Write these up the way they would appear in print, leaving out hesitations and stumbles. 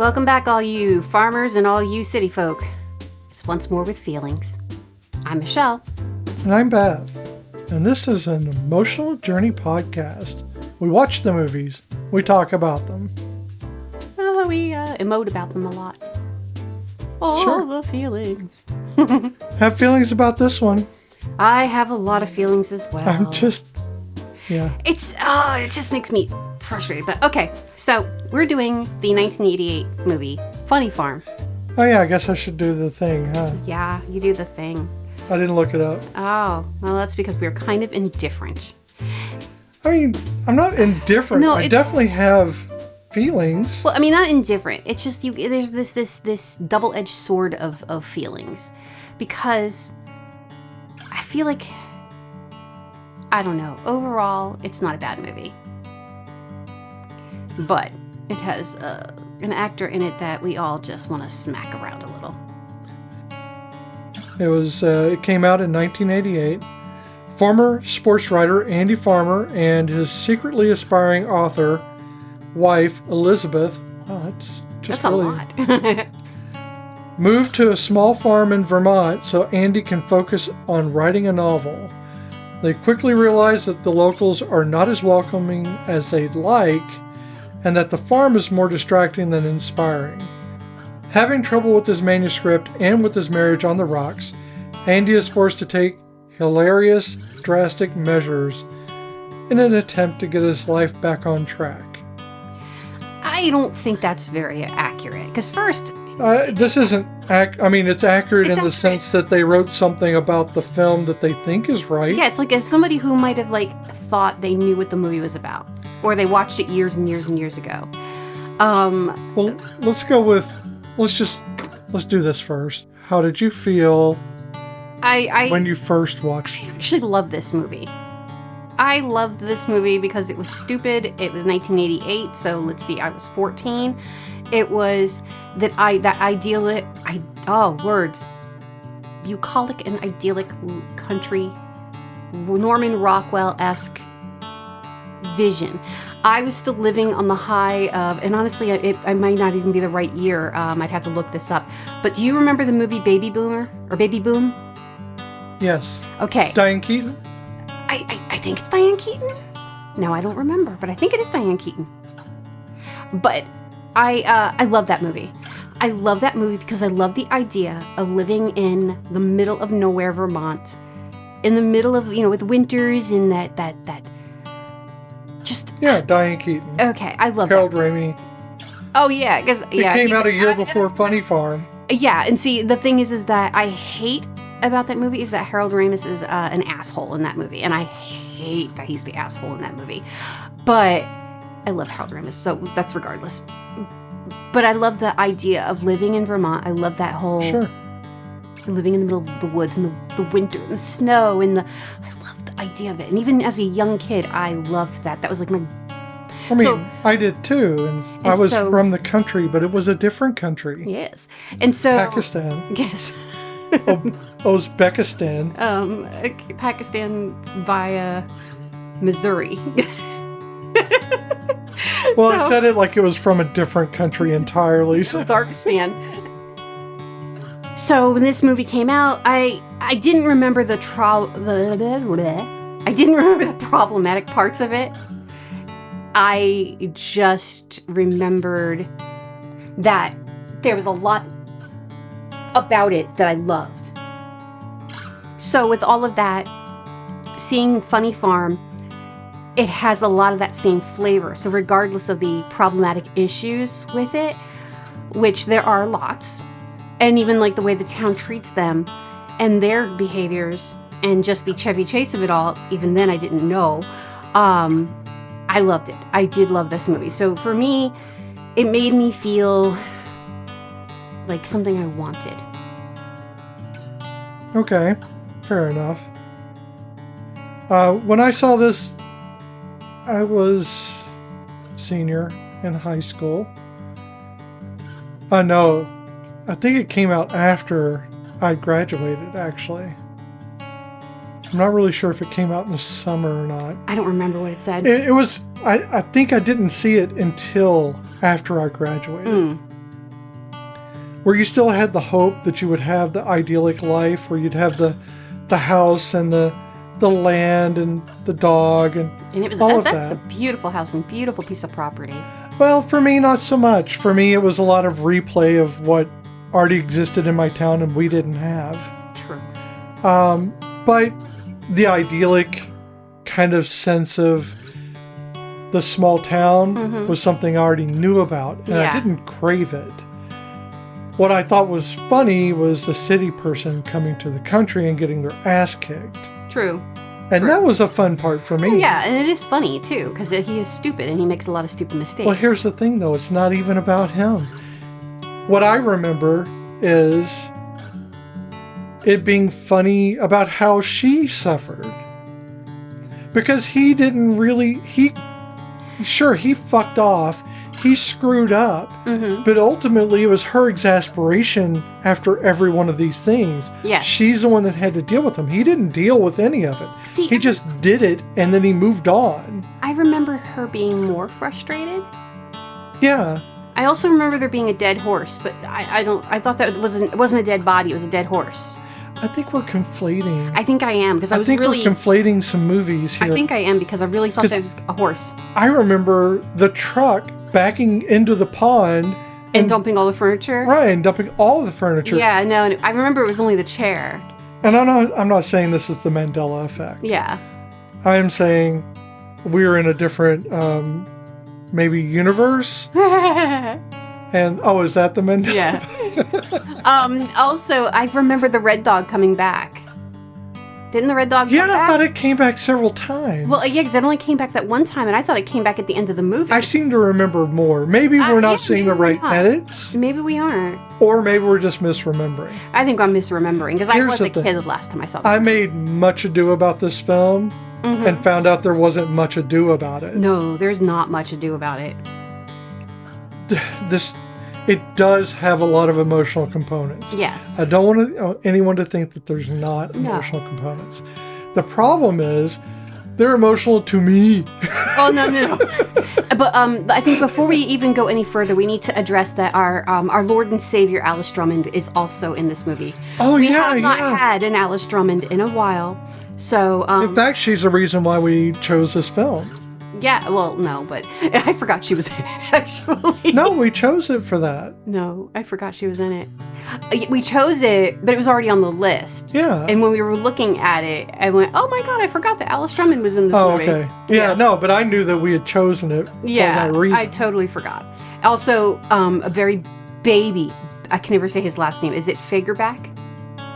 Welcome back, all you farmers and all you city folk. It's Once More with Feelings. I'm Michelle. And I'm Beth. And this is an emotional journey podcast. We watch the movies. We talk about them. Well, we emote about them a lot. All Sure. the feelings. Have feelings about this one. I have a lot of feelings as well. It just makes me frustrated. But okay, so we're doing the 1988 movie, Funny Farm. Oh yeah, I guess I should do the thing, huh? Yeah, you do the thing. I didn't look it up. Oh, well, that's because we're kind of indifferent. I mean, I'm not indifferent. No, I definitely have feelings. Well, I mean, not indifferent. It's just there's this double-edged sword of feelings. Because I feel like, I don't know, overall, it's not a bad movie. But it has an actor in it that we all just want to smack around a little. It came out in 1988. Former sports writer Andy Farmer and his secretly aspiring author wife Elizabeth, That's a lot. moved to a small farm in Vermont so Andy can focus on writing a novel. They quickly realize that the locals are not as welcoming as they'd like, and that the farm is more distracting than inspiring. Having trouble with his manuscript and with his marriage on the rocks, Andy is forced to take hilarious, drastic measures in an attempt to get his life back on track. I don't think that's very accurate. Because first... This isn't... it's accurate in the sense that they wrote something about the film that they think is right. Yeah, it's like somebody who might have thought they knew what the movie was about. Or they watched it years and years and years ago. Well, let's go with... Let's do this first. How did you feel when you first watched it? I actually love this movie. I loved this movie because it was stupid. It was 1988, so let's see, I was 14. It was bucolic and idyllic country, Norman Rockwell-esque vision. I was still living on the high of, and honestly, it might not even be the right year. I'd have to look this up. But do you remember the movie Baby Boomer or Baby Boom? Yes. Okay. Diane Keaton? I think it's Diane Keaton. No, I don't remember, but I think it is Diane Keaton. But I love that movie. I love that movie because I love the idea of living in the middle of nowhere, Vermont, in the middle of, with winters and that just... Yeah, Diane Keaton. Okay, I love Harold that. Ramis. Oh, yeah, because... It came out a year before Funny Farm. Yeah, and see, the thing is that I hate about that movie is that Harold Ramis is an asshole in that movie, and I hate that he's the asshole in that movie. But I love Harold Ramis, so that's regardless. But I love the idea of living in Vermont. I love that whole living in the middle of the woods and the winter and the snow and I love the idea of it. And even as a young kid, I loved that. That was like my... I did too, and I was from the country, but it was a different country. Yes. And so... Pakistan. Yes. Uzbekistan. Pakistan via Missouri. Well, I said it like it was from a different country entirely. So. Darkstan. So when this movie came out, I didn't remember the problematic parts of it. I just remembered that there was a lot about it that I loved. So with all of that, seeing Funny Farm, it has a lot of that same flavor. So regardless of the problematic issues with it, which there are lots, and even like the way the town treats them and their behaviors and just the Chevy Chase of it all, even then I didn't know, I loved it. I did love this movie. So for me, it made me feel like something I wanted. Okay, fair enough. When I saw this, I was senior in high school. No, I think it came out after I graduated, actually. I'm not really sure if it came out in the summer or not. I don't remember what it said. It was, I think I didn't see it until after I graduated. where you still had the hope that you would have the idyllic life, where you'd have the house and the land and the dog and it was all of that's that. a beautiful house and beautiful piece of property. Well, for me, not so much. For me, it was a lot of replay of what already existed in my town and we didn't have. True. But the idyllic kind of sense of the small town was something I already knew about, and I didn't crave it. What I thought was funny was the city person coming to the country and getting their ass kicked. True. And that was a fun part for me. Yeah, and it is funny, too, because he is stupid and he makes a lot of stupid mistakes. Well, here's the thing, though. It's not even about him. What I remember is it being funny about how she suffered. Because he didn't really... He fucked off. He screwed up. But ultimately, it was her exasperation after every one of these things. Yes. She's the one that had to deal with them. He didn't deal with any of it. See, he just did it, and then he moved on. I remember her being more frustrated. Yeah. I also remember there being a dead horse, but I thought that it wasn't a dead body, it was a dead horse. I think we're conflating. I think I am, because I think we're conflating some movies here. I think I am, because I really thought that was a horse. I remember the truck backing into the pond. And dumping all the furniture? Right, and dumping all the furniture. Yeah, no, I remember it was only the chair. And I'm not saying this is the Mandela effect. Yeah. I am saying we're in a different, maybe universe. And, is that the Mandela? Yeah. Also, I remember the red dog coming back. Didn't the red dog come back? Yeah, I thought it came back several times. Well, yeah, because it only came back that one time, and I thought it came back at the end of the movie. I seem to remember more. Maybe we're not seeing the right edits. Maybe we aren't. Or maybe we're just misremembering. I think I'm misremembering, because I was a kid the last time I saw this. I made much ado about this film and found out there wasn't much ado about it. No, there's not much ado about it. It does have a lot of emotional components. Yes. I don't want anyone to think that there's not emotional components. The problem is, they're emotional to me. Oh, no. But I think before we even go any further, we need to address that our Lord and Savior Alice Drummond is also in this movie. Oh, we have not had an Alice Drummond in a while. So, in fact, she's the reason why we chose this film. Yeah, well, no, but I forgot she was in it, actually. No, we chose it for that. No, I forgot she was in it. We chose it, but it was already on the list. Yeah. And when we were looking at it, I went, oh my God, I forgot that Alice Drummond was in this movie. Oh, okay. Yeah, no, but I knew that we had chosen it for that reason. I totally forgot. Also, a very baby, I can never say his last name. Is it Fagerback?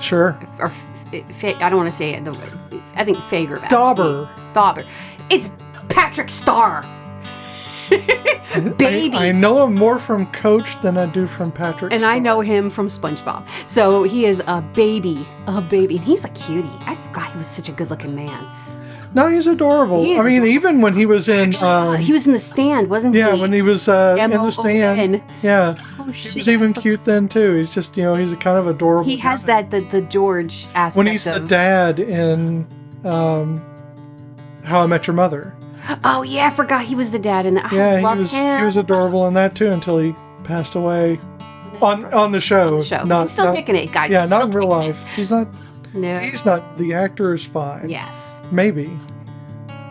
Sure. Or, I don't want to say it. I think Fagerback. Dauber. It's Patrick Starr. Baby. I know him more from Coach than I do from Patrick And Starr. I know him from SpongeBob. So he is a baby. And he's a cutie. I forgot he was such a good-looking man. No, he's adorable. I mean, even when he was in... he was in The Stand, wasn't he? Yeah, when he was in The Stand. Yeah. Oh, shit. He was even cute then, too. He's just, he's a kind of adorable He has guy. the George aspect when he's the dad in How I Met Your Mother. Oh, yeah, I forgot he was the dad in that. Yeah, I love him. He was adorable in that, too, until he passed away on the show. On the show. He's still kicking it, guys. Yeah, he's not in real life. He's not... No. He's not... The actor is fine. Yes. Maybe.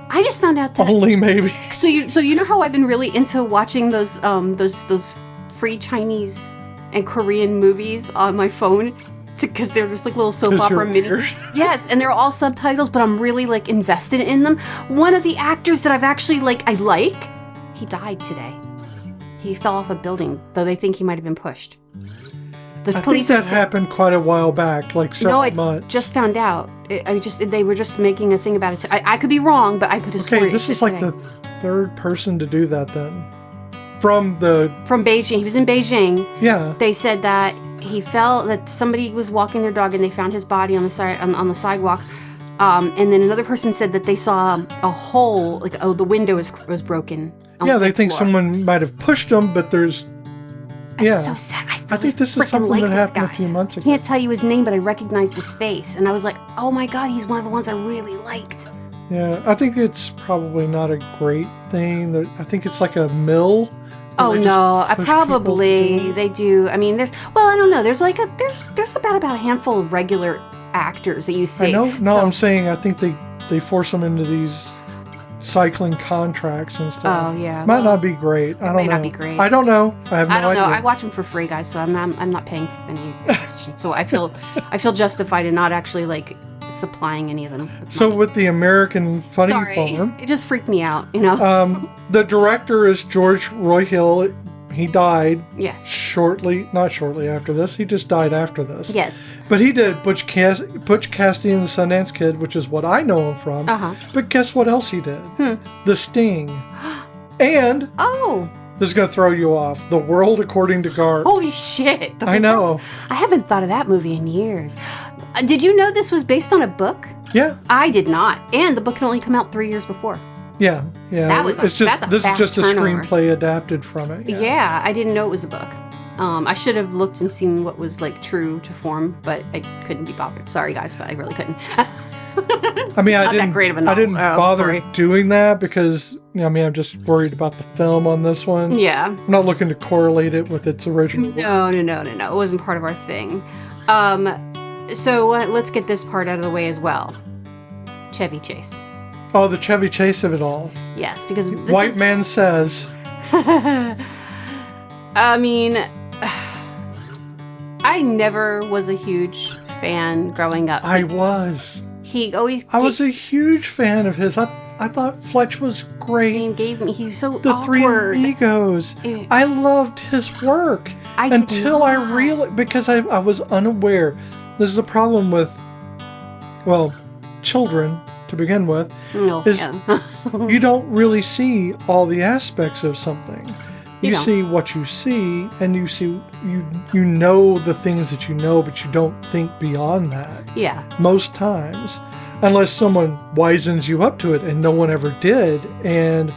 I just found out that... Only maybe. So you know how I've been really into watching those free Chinese and Korean movies on my phone? Because they're just like little soap opera mini. Yes, and they're all subtitles, but I'm really like invested in them. One of the actors that I've actually he died today. He fell off a building, though they think he might have been pushed. I think that happened quite a while back, like several months. Just found out. They were just making a thing about it. I could be wrong, but I could have sworn. Okay, this is like the third person to do that then. From Beijing. He was in Beijing. Yeah. They said that he fell, that somebody was walking their dog and they found his body on the sidewalk. And then another person said that they saw a hole, the window was broken. Yeah, they think someone might have pushed him, but there's... It's so sad. I think this is something that happened a few months ago. I can't tell you his name, but I recognized his face. And I was like, oh my God, he's one of the ones I really liked. Yeah, I think it's probably not a great thing. I think it's like a mill Oh They just no, I push probably people to- they do. I mean, I don't know. There's like there's about a handful of regular actors that you see. I know. No, So- I'm saying I think they force them into these cycling contracts and stuff. Oh yeah, Might not be great. I don't may know. not be great. I don't know. I have no I don't know. idea. I watch them for free, guys, so I'm not paying for any. So I feel justified in not actually like supplying any of them. with So money. with the American Funny Sorry, Farm, it just freaked me out. You know. the director is George Roy Hill. He died Yes. not shortly after this. He just died after this. Yes. But he did Butch Cassidy and the Sundance Kid, which is what I know him from. Uh-huh. But guess what else he did? The Sting. And Oh, this is going to throw you off. The World According to Garp. holy shit! I know. I haven't thought of that movie in years. Did you know this was based on a book? Yeah. I did not, and the book had only come out 3 years before. Yeah. That's a this is fast just a turnover. screenplay adapted from it. Yeah, I didn't know it was a book. I should have looked and seen what was like true to form, but I couldn't be bothered. Sorry, guys, but I really couldn't. I mean, not that great of a I didn't novel, bother story. doing that because, I'm just worried about the film on this one. Yeah. I'm not looking to correlate it with its original work. No. It wasn't part of our thing. So let's get this part out of the way as well. Chevy Chase. Oh, the Chevy Chase of it all. Yes, because this White is... man says. I mean, I never was a huge fan growing up. I was a huge fan of his. I thought Fletch was great. He's so The awkward. Three Amigos. Eh. I loved his work I did until I not. realized, because I was unaware. This is a problem with, children to begin with. No, is- yeah. You don't really see all the aspects of something. You You don't. see what you see, and you know the things that you know, but you don't think beyond that Yeah. most times, unless someone wisens you up to it, and no one ever did. And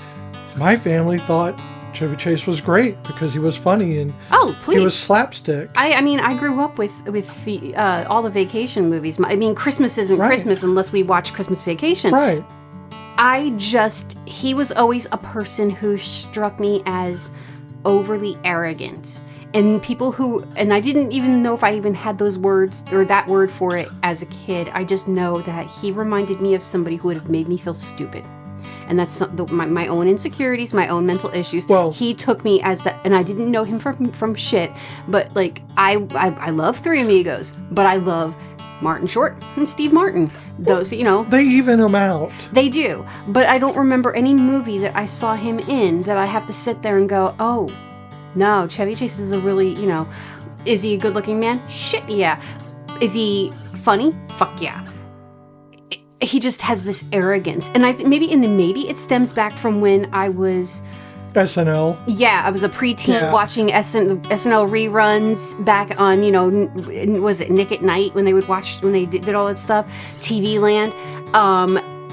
my family thought Chevy Chase was great because he was funny and Oh, please. he was slapstick. I mean, I grew up with the all the vacation movies. I mean, Christmas isn't Right. Christmas unless we watch Christmas Vacation. Right. He was always a person who struck me as overly arrogant. And and I didn't even know if I even had those words or that word for it as a kid. I just know that he reminded me of somebody who would have made me feel stupid. And that's my own insecurities, my own mental issues. Well- He took me as that, and I didn't know him from shit. But like, I love Three Amigos, but I love Martin Short and Steve Martin. Those, They even him out. they do. But I don't remember any movie that I saw him in that I have to sit there and go, oh, no, Chevy Chase is a really, is he a good looking man? Shit, yeah. Is he funny? Fuck yeah. He just has this arrogance. And maybe it stems back from when I was, SNL. I was a preteen Yeah. watching SNL reruns back on, was it Nick at Night when they did all that stuff? TV Land.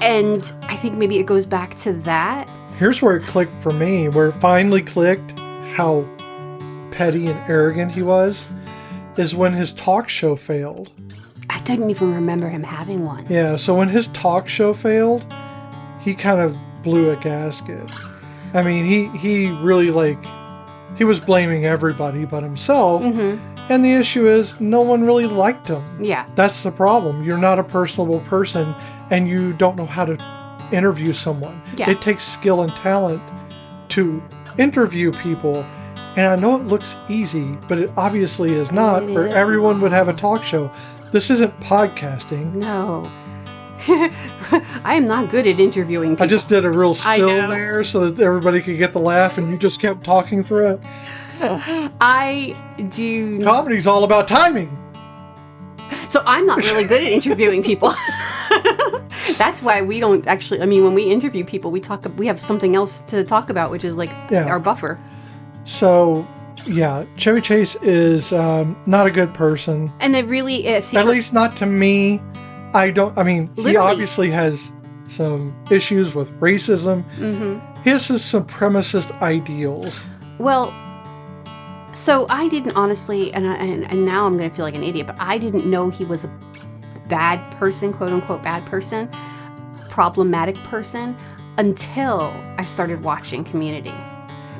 And I think maybe it goes back to that. Here's where it clicked for me, where it finally clicked how petty and arrogant he was, is when his talk show failed. I didn't even remember him having one. Yeah, so when his talk show failed, he kind of blew a gasket. I mean, he really, he was blaming everybody but himself. Mm-hmm. And the issue is, no one really liked him. Yeah. That's the problem. You're not a personable person, and you don't know how to interview someone. Yeah. It takes skill and talent to interview people. And I know it looks easy, but it obviously is not, It or is everyone would have a talk show. This isn't podcasting. No. I am not good at interviewing people. I just did a real I spill know. there so that everybody could get the laugh, and you just kept talking through it. I do. Comedy's all about timing. So I'm not really good at interviewing people. That's why we don't actually. I mean, when we interview people, we have something else to talk about, which is our buffer. So, yeah, Chevy Chase is not a good person. And it really is. At least not to me. He Literally. obviously has some issues with racism. Mm-hmm. He has some supremacist ideals. Well, so I didn't honestly, and now I'm going to feel like an idiot, but I didn't know he was a bad person, quote unquote bad person, problematic person, until I started watching Community.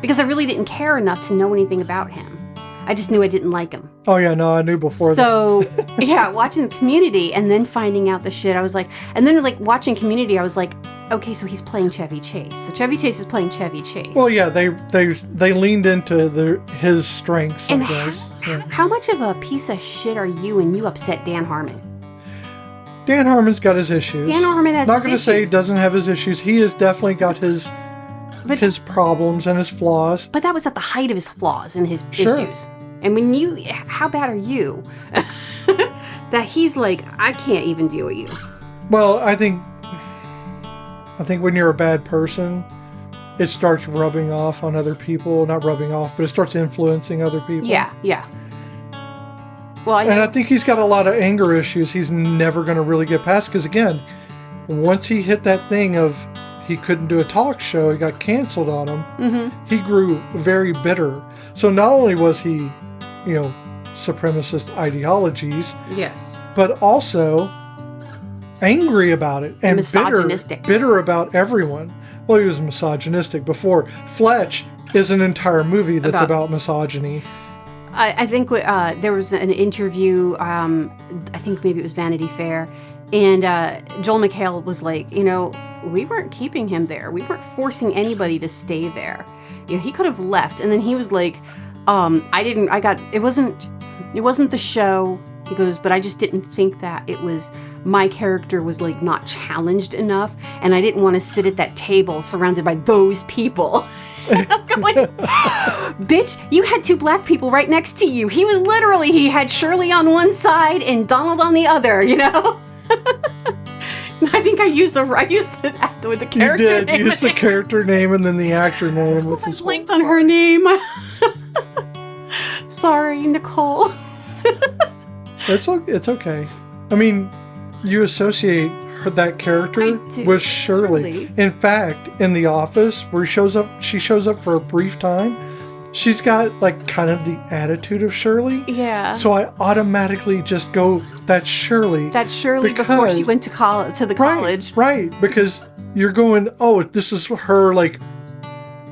because I really didn't care enough to know anything about him. I just knew I didn't like him. Oh, yeah, no, I knew before that. So, yeah, watching Community and then finding out the shit, I was like, and then like watching Community, I was like, okay, so he's playing Chevy Chase. So Chevy Chase is playing Chevy Chase. Well, yeah, they leaned into his strengths, and I guess. How much of a piece of shit are you when you upset Dan Harmon? Dan Harmon's got his issues. Dan Harmon has his issues. Not going to say he doesn't have his issues. He has definitely got his problems and his flaws. But that was at the height of his flaws and his Sure. issues. And when how bad are you? That he's like, I can't even deal with you. Well, I think when you're a bad person, it starts rubbing off on other people. Not rubbing off, but it starts influencing other people. Yeah. Well, I think he's got a lot of anger issues he's never going to really get past. Because again, once he hit that thing of he couldn't do a talk show, he got canceled on him, mm-hmm. he grew very bitter. So not only was he, supremacist ideologies, yes, but also angry about it and misogynistic. bitter about everyone. Well, he was misogynistic before. Fletch is an entire movie that's about misogyny. I think there was an interview, I think maybe it was Vanity Fair, and Joel McHale was like, we weren't keeping him there. We weren't forcing anybody to stay there. He could have left. And then he was like, it wasn't the show. He goes, but I just didn't think that my character was like not challenged enough. And I didn't want to sit at that table surrounded by those people. I'm going, bitch, you had two black people right next to you. He had Shirley on one side and Donald on the other, I think I used the with the character name. You did name. use the character name and then the actor name. I blinked on her name. Sorry, Nicole. It's okay. I mean, you associate that character with Shirley. In fact, in The Office, where she shows up for a brief time, she's got like kind of the attitude of Shirley. Yeah. So I automatically just go, that's Shirley. That's Shirley before she went to the college. Right, because you're going, oh, this is her like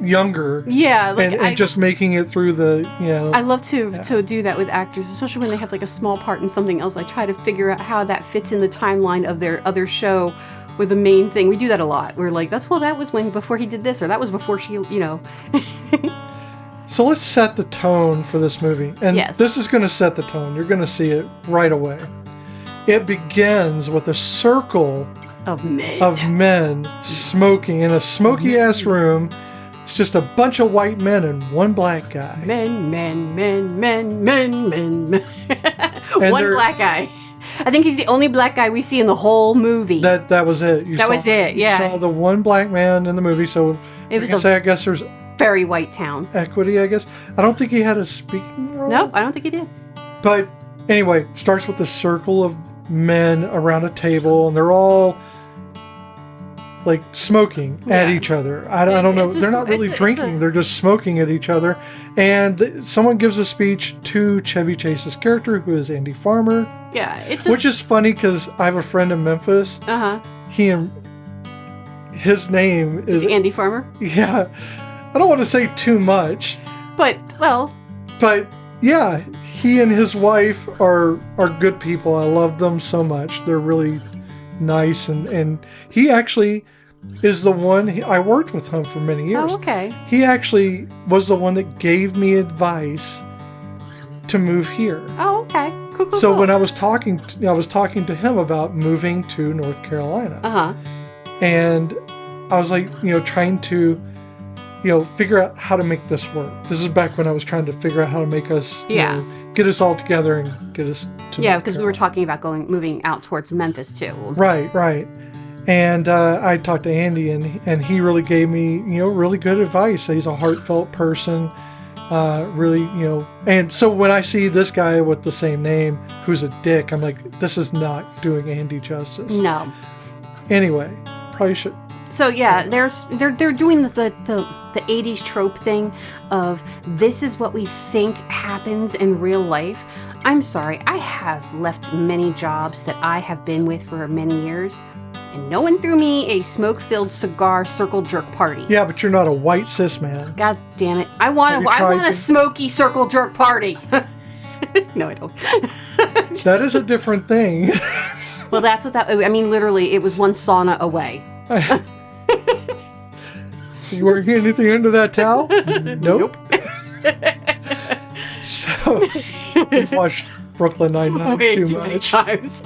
younger. Yeah, like and just making it through the, I love to do that with actors, especially when they have like a small part in something else. I try to figure out how that fits in the timeline of their other show with the main thing. We do that a lot. We're like, that was before he did this, or that was before she, So let's set the tone for this movie. And this is going to set the tone. You're going to see it right away. It begins with a circle of men smoking in a smoky-ass room. It's just a bunch of white men and one black guy. Men. One black guy. I think he's the only black guy we see in the whole movie. That was it. Yeah. You saw the one black man in the movie, so I guess there's very white town. Equity, I guess. I don't think he had a speaking role. Nope, I don't think he did. But anyway, starts with a circle of men around a table, and they're all like smoking at each other. I don't know. They're not really drinking. They're just smoking at each other. And someone gives a speech to Chevy Chase's character, who is Andy Farmer. Yeah, which is funny because I have a friend in Memphis. His name is Andy Farmer. Yeah, I don't want to say too much, but yeah, he and his wife are good people. I love them so much. They're really nice, and he actually is the one. I worked with him for many years. Oh, okay. He actually was the one that gave me advice to move here. Oh, okay. Cool. So when I was talking to him about moving to North Carolina. And I was like, trying to, figure out how to make this work. This is back when I was trying to figure out how to make us, get us all together and get us to. Yeah, because we were talking about moving out towards Memphis too. Right. And I talked to Andy, and he really gave me, really good advice. He's a heartfelt person. Really, and so when I see this guy with the same name who's a dick, I'm like, this is not doing Andy justice. No. Anyway, probably should. So yeah, they're doing the 80s trope thing of this is what we think happens in real life. I'm sorry, I have left many jobs that I have been with for many years and no one threw me a smoke-filled cigar circle jerk party. Yeah, but you're not a white cis man. God damn it. I want a smoky circle jerk party. No, I don't. That is a different thing. Well, that's what I mean, literally, it was one sauna away. You weren't anything under that towel? Nope. So, you've watched Brooklyn Nine-Nine too much. Many times.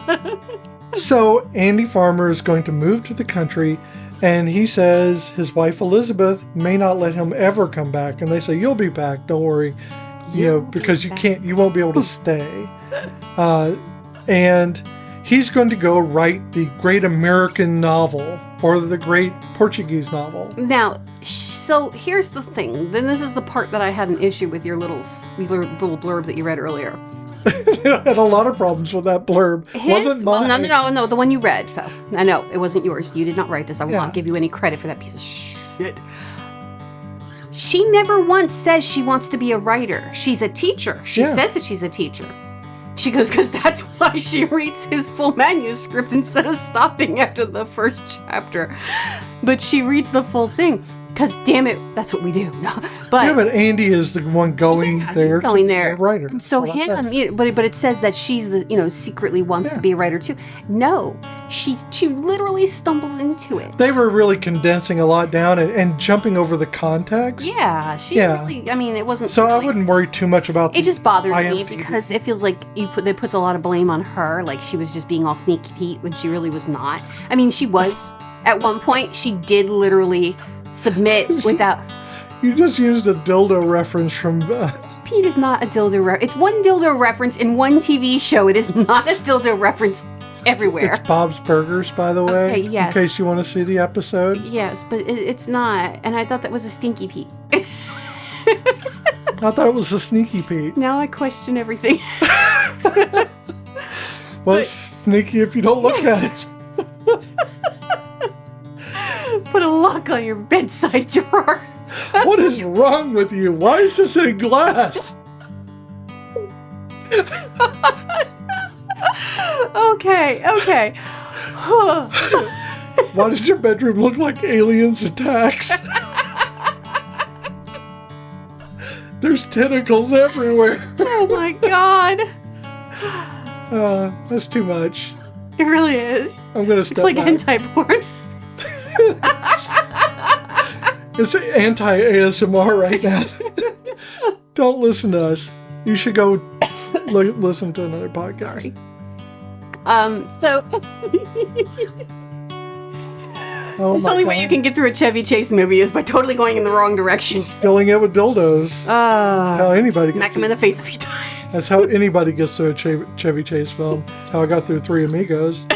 So, Andy Farmer is going to move to the country, and he says his wife Elizabeth may not let him ever come back. And they say, "You'll be back, don't worry." Because you won't be able to stay. And he's going to go write the great American novel or the great Portuguese novel. Now, so here's the thing. Then this is the part that I had an issue with your little blurb that you read earlier. I had a lot of problems with that blurb. Wasn't mine. Well, no, the one you read. So I know it wasn't yours. You did not write this. I will not give you any credit for that piece of shit. She never once says she wants to be a writer. She's a teacher. She says that she's a teacher. She goes, because that's why she reads his full manuscript instead of stopping after the first chapter. But she reads the full thing. Because, damn it, that's what we do. But Andy is the one going there. He's going there. A writer. So but it says that she's secretly wants to be a writer too. No, she literally stumbles into it. They were really condensing a lot down and jumping over the context. Yeah, really. I mean, it wasn't. So really, I wouldn't worry too much about. It just bothers me because it feels like it puts a lot of blame on her. Like she was just being all sneaky Pete when she really was not. I mean, she was at one point. She did literally submit without. You just used a dildo reference from. Pete is not a dildo reference. It's one dildo reference in one TV show. It is not a dildo reference everywhere. It's Bob's Burgers, by the way. Okay, yes. In case you want to see the episode. Yes, but it's not. And I thought that was a stinky Pete. I thought it was a sneaky Pete. Now I question everything. Well, it's sneaky if you don't look at it. Put a lock on your bedside drawer. What is wrong with you? Why is this in glass? Okay. Why does your bedroom look like Aliens Attacks? There's tentacles everywhere. Oh my god. That's too much. It really is. I'm gonna step It's like hentai porn. It's anti-ASMR right now. Don't listen to us. You should go listen to another podcast. Sorry. So it's the only way you can get through a Chevy Chase movie is by totally going in the wrong direction. Filling it with dildos. How anybody gets smack him in the face a few times. That's how anybody gets through a Chevy Chase film. That's how I got through Three Amigos.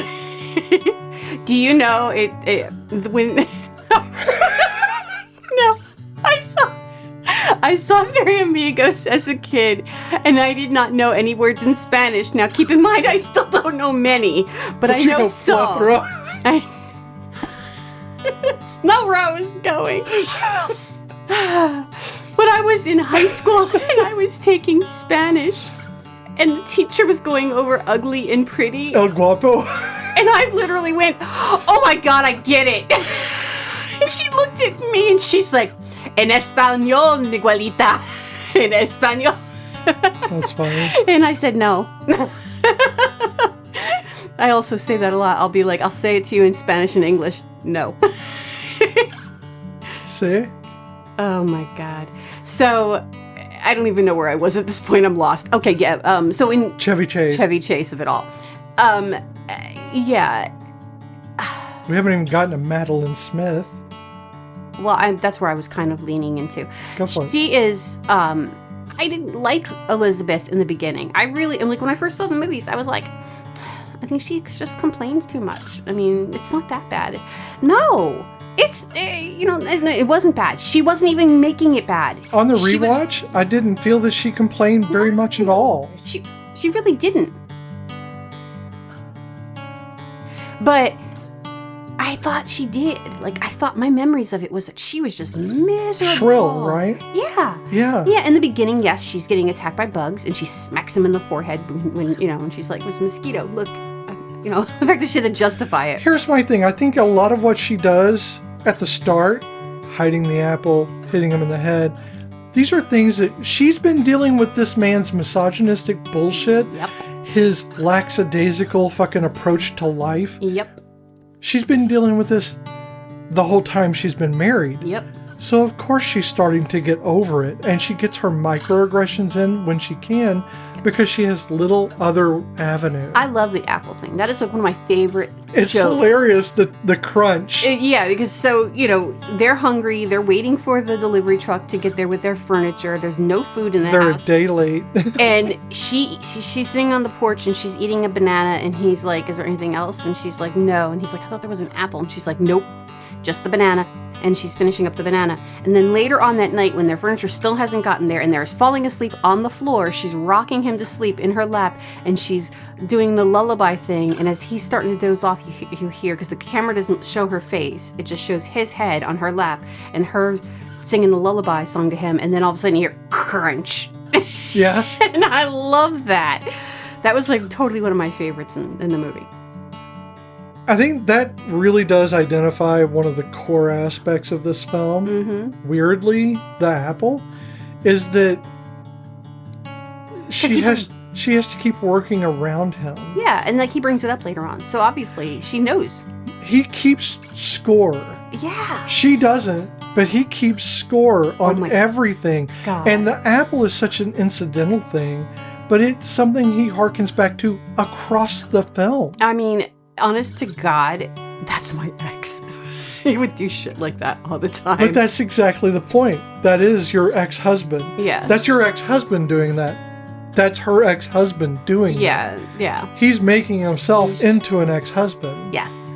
Do you know when? No, I saw Three Amigos as a kid, and I did not know any words in Spanish. Now, keep in mind, I still don't know many, but I know some. It's not where I was going. But I was in high school, and I was taking Spanish, and the teacher was going over ugly and pretty. El Guapo. And I literally went, "Oh my God, I get it." And she looked at me and she's like, "En español, igualita." En español. That's funny. And I said, "No." I also say that a lot. I'll be like, I'll say it to you in Spanish and English. No. See? Oh my God. So I don't even know where I was at this point. I'm lost. Okay, yeah. So in Chevy Chase of it all. Yeah. We haven't even gotten to Madeline Smith. Well, that's where I was kind of leaning into. Go for it. She is, I didn't like Elizabeth in the beginning. I really, and like when I first saw the movies, I was like, I think she just complains too much. I mean, it's not that bad. No, it's, it wasn't bad. She wasn't even making it bad. On the rewatch, I didn't feel that she complained very much at all. She really didn't. But I thought she did. Like, I thought my memories of it was that she was just miserable. Shrill, right? Yeah. Yeah. Yeah, in the beginning, yes, she's getting attacked by bugs, and she smacks him in the forehead when she's like, "This mosquito, look, the fact that she had to justify it. Here's my thing. I think a lot of what she does at the start, hiding the apple, hitting him in the head, these are things that she's been dealing with this man's misogynistic bullshit. Yep. His lackadaisical fucking approach to life. Yep. She's been dealing with this the whole time she's been married. Yep. So of course she's starting to get over it, and she gets her microaggressions in when she can because she has little other avenue. I love the apple thing. That is like one of my favorite It's jokes. hilarious, the crunch. Yeah, because they're hungry. They're waiting for the delivery truck to get there with their furniture. There's no food in the They're house. a day late. And she's sitting on the porch and she's eating a banana, and he's like, is there anything else? And she's like, no. And he's like, I thought there was an apple. And she's like, nope, just the banana. And she's finishing up the banana. And then later on that night, when their furniture still hasn't gotten there and they're falling asleep on the floor, she's rocking him to sleep in her lap, and she's doing the lullaby thing. And as he's starting to doze off, you hear, because the camera doesn't show her face, it just shows his head on her lap and her singing the lullaby song to him. And then all of a sudden you hear crunch. Yeah. And I love that. That was like totally one of my favorites in the movie. I think that really does identify one of the core aspects of this film. Mm-hmm. Weirdly, the apple, is that she has to keep working around him. Yeah, and like he brings it up later on. So obviously she knows. He keeps score. Yeah. She doesn't, but he keeps score on everything. God. And the apple is such an incidental thing, but it's something he harkens back to across the film. I mean, honest to God, that's my ex. He would do shit like that all the time. But that's exactly the point. That is your ex-husband. Yeah. That's your ex-husband doing that. That's her ex-husband doing that. Yeah. He's making himself into an ex-husband. Yes.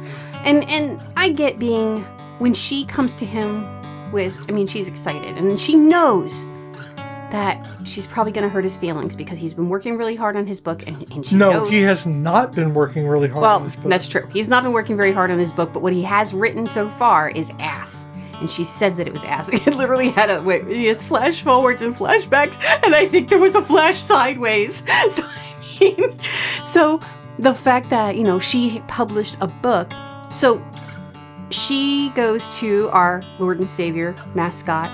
And I get being, when she comes to him with, she's excited, and she knows that she's probably going to hurt his feelings because he's been working really hard on his book, and she knows. No, he has not been working really hard on his book. Well, that's true. He's not been working very hard on his book, but what he has written so far is ass. And she said that it was ass. It literally had it flash forwards and flashbacks, and I think there was a flash sideways. So the fact that, she published a book, so she goes to our Lord and Savior mascot,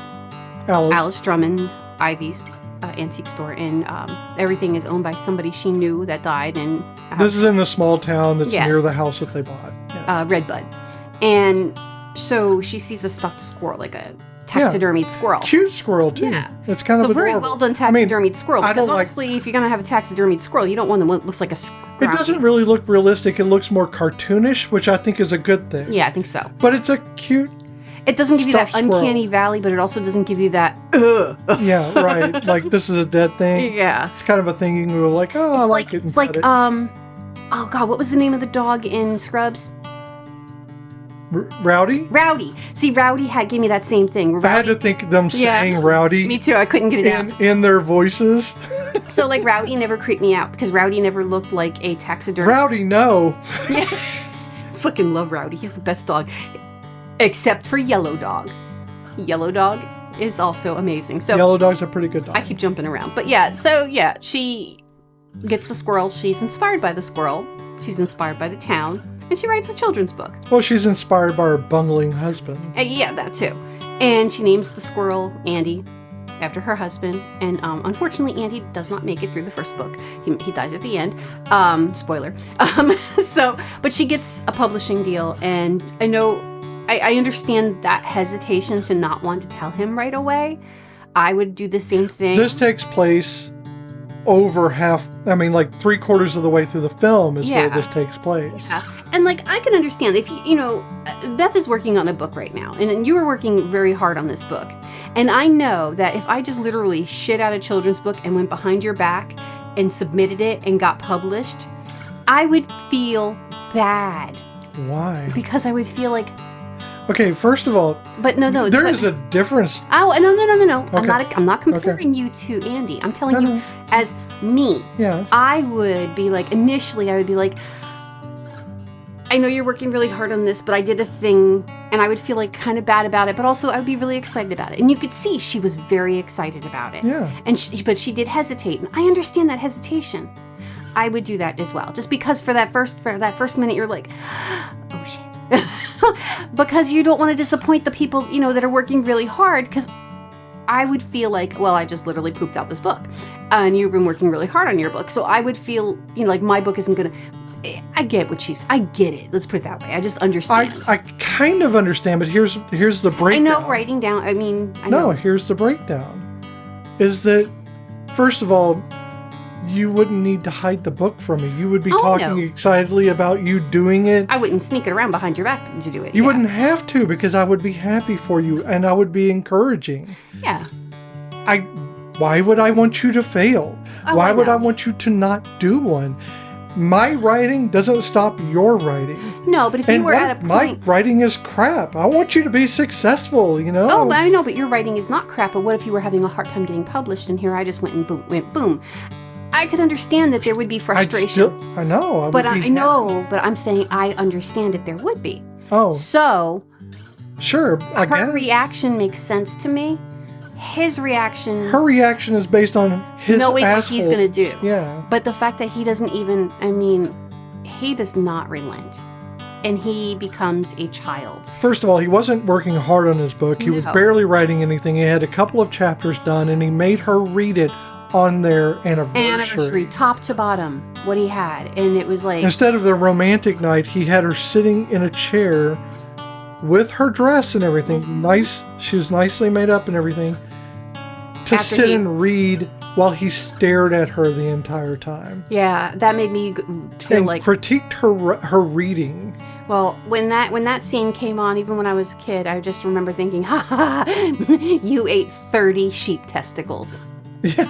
Alice Drummond, Ivy's antique store, and everything is owned by somebody she knew that died. And this is in the small town that's near the house that they bought. Yes. Redbud. And so she sees a stuffed squirrel, like a taxidermied squirrel. Cute squirrel, too. Yeah. It's kind of very adorable. well done taxidermied squirrel. Because honestly, like, if you're going to have a taxidermied squirrel, you don't want one that looks like a It doesn't really look realistic. It looks more cartoonish, which I think is a good thing. Yeah, I think so. But it's a cute... It doesn't give you that squirrel. uncanny valley, but it also doesn't give you that, Yeah, right. Like, this is a dead thing. Yeah. It's kind of a thing you can go like, oh, I like it. It's like, oh God, what was the name of the dog in Scrubs? Rowdy? Rowdy. See, Rowdy gave me that same thing. Rowdy, I had to think them saying Rowdy. Me too. I couldn't get it out. In their voices. So, like, Rowdy never creeped me out because Rowdy never looked like a taxidermy. Rowdy, no. Yeah. Fucking love Rowdy. He's the best dog. Except for Yellow Dog. Yellow Dog is also amazing. So Yellow Dog's a pretty good dog. I keep jumping around. But she gets the squirrel. She's inspired by the squirrel. She's inspired by the town. And she writes a children's book. Well, she's inspired by her bungling husband. Yeah, that too. And she names the squirrel Andy after her husband. And unfortunately, Andy does not make it through the first book. He dies at the end. Spoiler. But she gets a publishing deal. And I understand that hesitation to not want to tell him right away. I would do the same thing. This takes place over like 3/4 of the way through the film is where this takes place. Yeah. And like, I can understand if Beth is working on a book right now, and you are working very hard on this book. And I know that if I just literally shit out a children's book and went behind your back and submitted it and got published, I would feel bad. Why? Because I would feel like, okay, first of all, there is a difference. Oh, no. Okay. I'm not comparing you to Andy. I'm telling you, as me, I would be like, initially I would be like, I know you're working really hard on this, but I did a thing, and I would feel like kind of bad about it, but also I would be really excited about it. And you could see she was very excited about it. Yeah. But she did hesitate, and I understand that hesitation. I would do that as well. Just because for that first minute, you're like, oh shit. Because you don't want to disappoint the people, that are working really hard. Because I would feel like, well, I just literally pooped out this book. And you've been working really hard on your book. So I would feel, like my book isn't going to... I get it. Let's put it that way. I just understand. I kind of understand, but here's the breakdown. I know writing down, I know. No, here's the breakdown. Is that, first of all, you wouldn't need to hide the book from me. You would be talking excitedly about you doing it. I wouldn't sneak it around behind your back to do it. You wouldn't have to, because I would be happy for you and I would be encouraging. Yeah. Why would I want you to fail? Why would I want you to not do one? My writing doesn't stop your writing. No, but if you were at a point... my writing is crap? I want you to be successful, Oh, I know, but your writing is not crap. But what if you were having a hard time getting published, and here I just went boom. I could understand that there would be frustration. I know. But I'm saying I understand if there would be. Oh. So... Sure, I guess. Her reaction makes sense to me. His reaction... Her reaction is based on his knowing asshole. what he's going to do. Yeah. But the fact that he doesn't even... he does not relent. And he becomes a child. First of all, he wasn't working hard on his book. He was barely writing anything. He had a couple of chapters done, and he made her read it on their anniversary. Top to bottom, what he had. And it was like... Instead of the romantic night, he had her sitting in a chair with her dress and everything. Mm-hmm. Nice. She was nicely made up and everything. To sit and read while he stared at her the entire time. Yeah, that made me feel like... critiqued her reading. Well, when that scene came on, even when I was a kid, I just remember thinking, ha ha, you ate 30 sheep testicles. Yeah.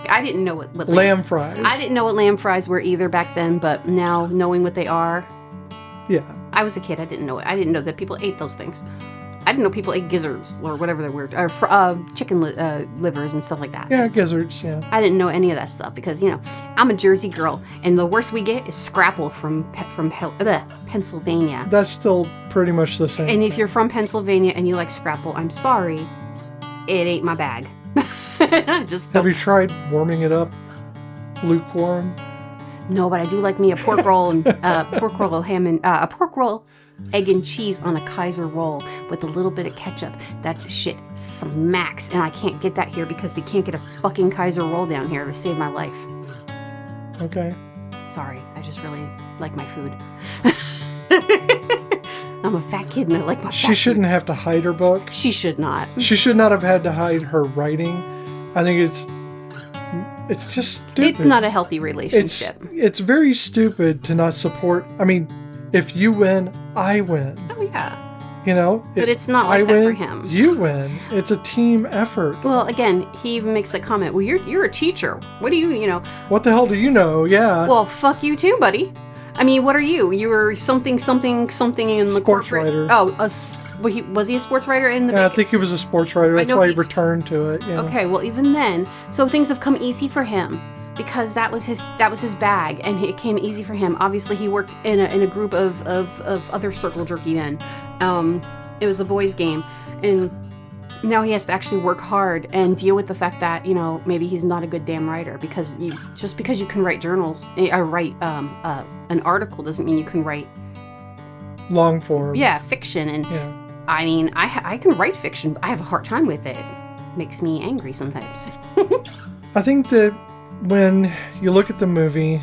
I didn't know what lamb fries. I didn't know what lamb fries were either back then, but now knowing what they are. Yeah. I was a kid. I didn't know it. I didn't know that people ate those things. I didn't know people ate gizzards or whatever they're weird, or chicken livers and stuff like that. Yeah, gizzards, yeah. I didn't know any of that stuff because, I'm a Jersey girl, and the worst we get is scrapple from Pennsylvania. That's still pretty much the same. And if you're from Pennsylvania and you like scrapple, I'm sorry, it ain't my bag. Have you tried warming it up lukewarm? No, but I do like me a pork roll and pork roll, egg and cheese on a Kaiser roll with a little bit of ketchup. That shit smacks, and I can't get that here because they can't get a fucking Kaiser roll down here to save my life. Okay. Sorry, I just really like my food. I'm a fat kid and I like my food. She shouldn't have to hide her book. She should not. She should not have had to hide her writing. I think it's just stupid. It's not a healthy relationship. It's very stupid to not support. If you win, I win. Oh, yeah. But it's not like that for him. You win. It's a team effort. Well, again, he even makes a comment. Well, you're a teacher. What do you What the hell do you know? Yeah. Well, fuck you too, buddy. What are you? You were something in the sports corporate... writer. Oh, was he a sports writer in the... Yeah, I think he was a sports writer. That's why he returned to it. Yeah. Okay, well, even then, so things have come easy for him because that was his bag, and it came easy for him. Obviously, he worked in a group of other circle jerky men. It was a boys' game, and now he has to actually work hard and deal with the fact that maybe he's not a good damn writer because just because you can write journals or write an article doesn't mean you can write long form. Yeah, fiction. And I can write fiction, but I have a hard time with it. Makes me angry sometimes. I think that when you look at the movie